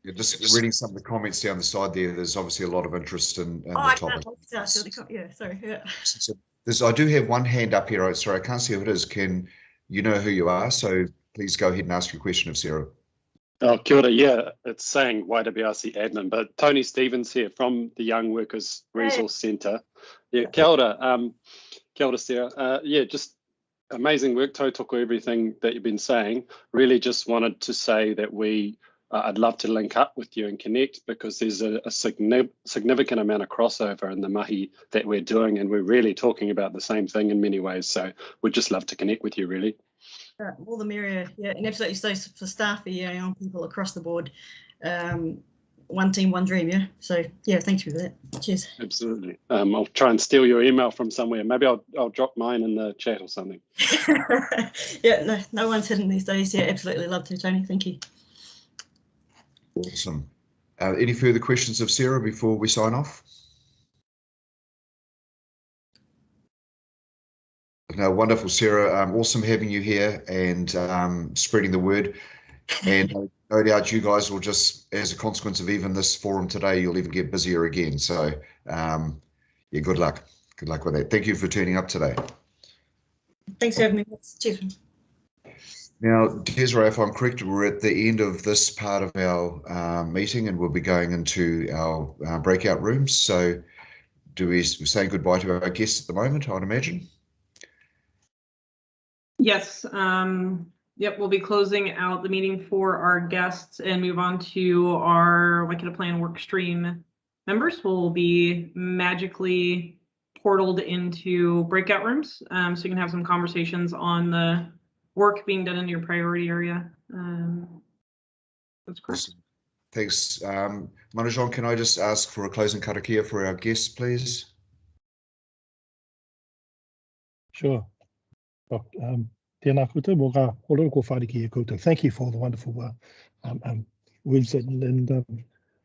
You're just reading some of the comments down the side there. There's obviously a lot of interest in the topic. Yeah, sorry. Yeah. So I do have one hand up here. Sorry, I can't see who it is. Can you know who you are? So please go ahead and ask your question of Sarah. Oh, kia ora. Yeah, it's saying YWRC admin, but Tony Stevens here from the Young Workers Resource Centre. Yeah, kia ora. Kia ora, Sarah. Yeah, just amazing work, tautoko, everything that you've been saying. Really just wanted to say that I'd love to link up with you and connect, because there's a significant amount of crossover in the mahi that we're doing, and we're really talking about the same thing in many ways. So we'd just love to connect with you, really. All the merrier, yeah, and absolutely. So for staff, yeah, young people across the board, one team, one dream, yeah. So yeah, thank you for that. Cheers. Absolutely. I'll try and steal your email from somewhere. Maybe I'll drop mine in the chat or something. Yeah, no one's hidden these days. Yeah, absolutely, love to, Tony. Thank you. Awesome. Any further questions of Sarah before we sign off? No, wonderful, Sarah. Awesome having you here and spreading the word. And no doubt you guys will just, as a consequence of even this forum today, you'll even get busier again. So yeah, good luck. Good luck with that. Thank you for turning up today. Thanks for having me. Cheers. Now, Desiree, if I'm correct, we're at the end of this part of our meeting, and we'll be going into our breakout rooms. So do we say goodbye to our guests at the moment, I'd imagine? Yes. Yep, we'll be closing out the meeting for our guests and move on to our Waikato Plan work stream members, who will be magically portaled into breakout rooms, so you can have some conversations on the work being done in your priority area. That's correct. Awesome. Thanks. Manajon, can I just ask for a closing karakia for our guests, please? Sure. Tēnā koutou, mō ka hororo ko whāriki e koutou. Thank you for the wonderful words and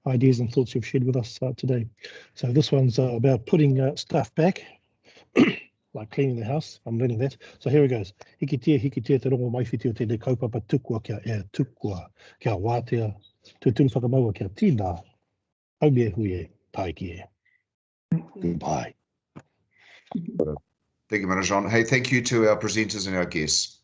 ideas and thoughts you've shared with us today. So this one's about putting stuff back, like cleaning the house. I'm learning that. So here it goes. Hiki te te rongo mai whiti o te le kaupapa tukua kia e tukua, kia wātea, tūtunu whakamaua kia tīnā, haumie hui e taiki e. Goodbye. Thank you, Manajon. Hey, thank you to our presenters and our guests.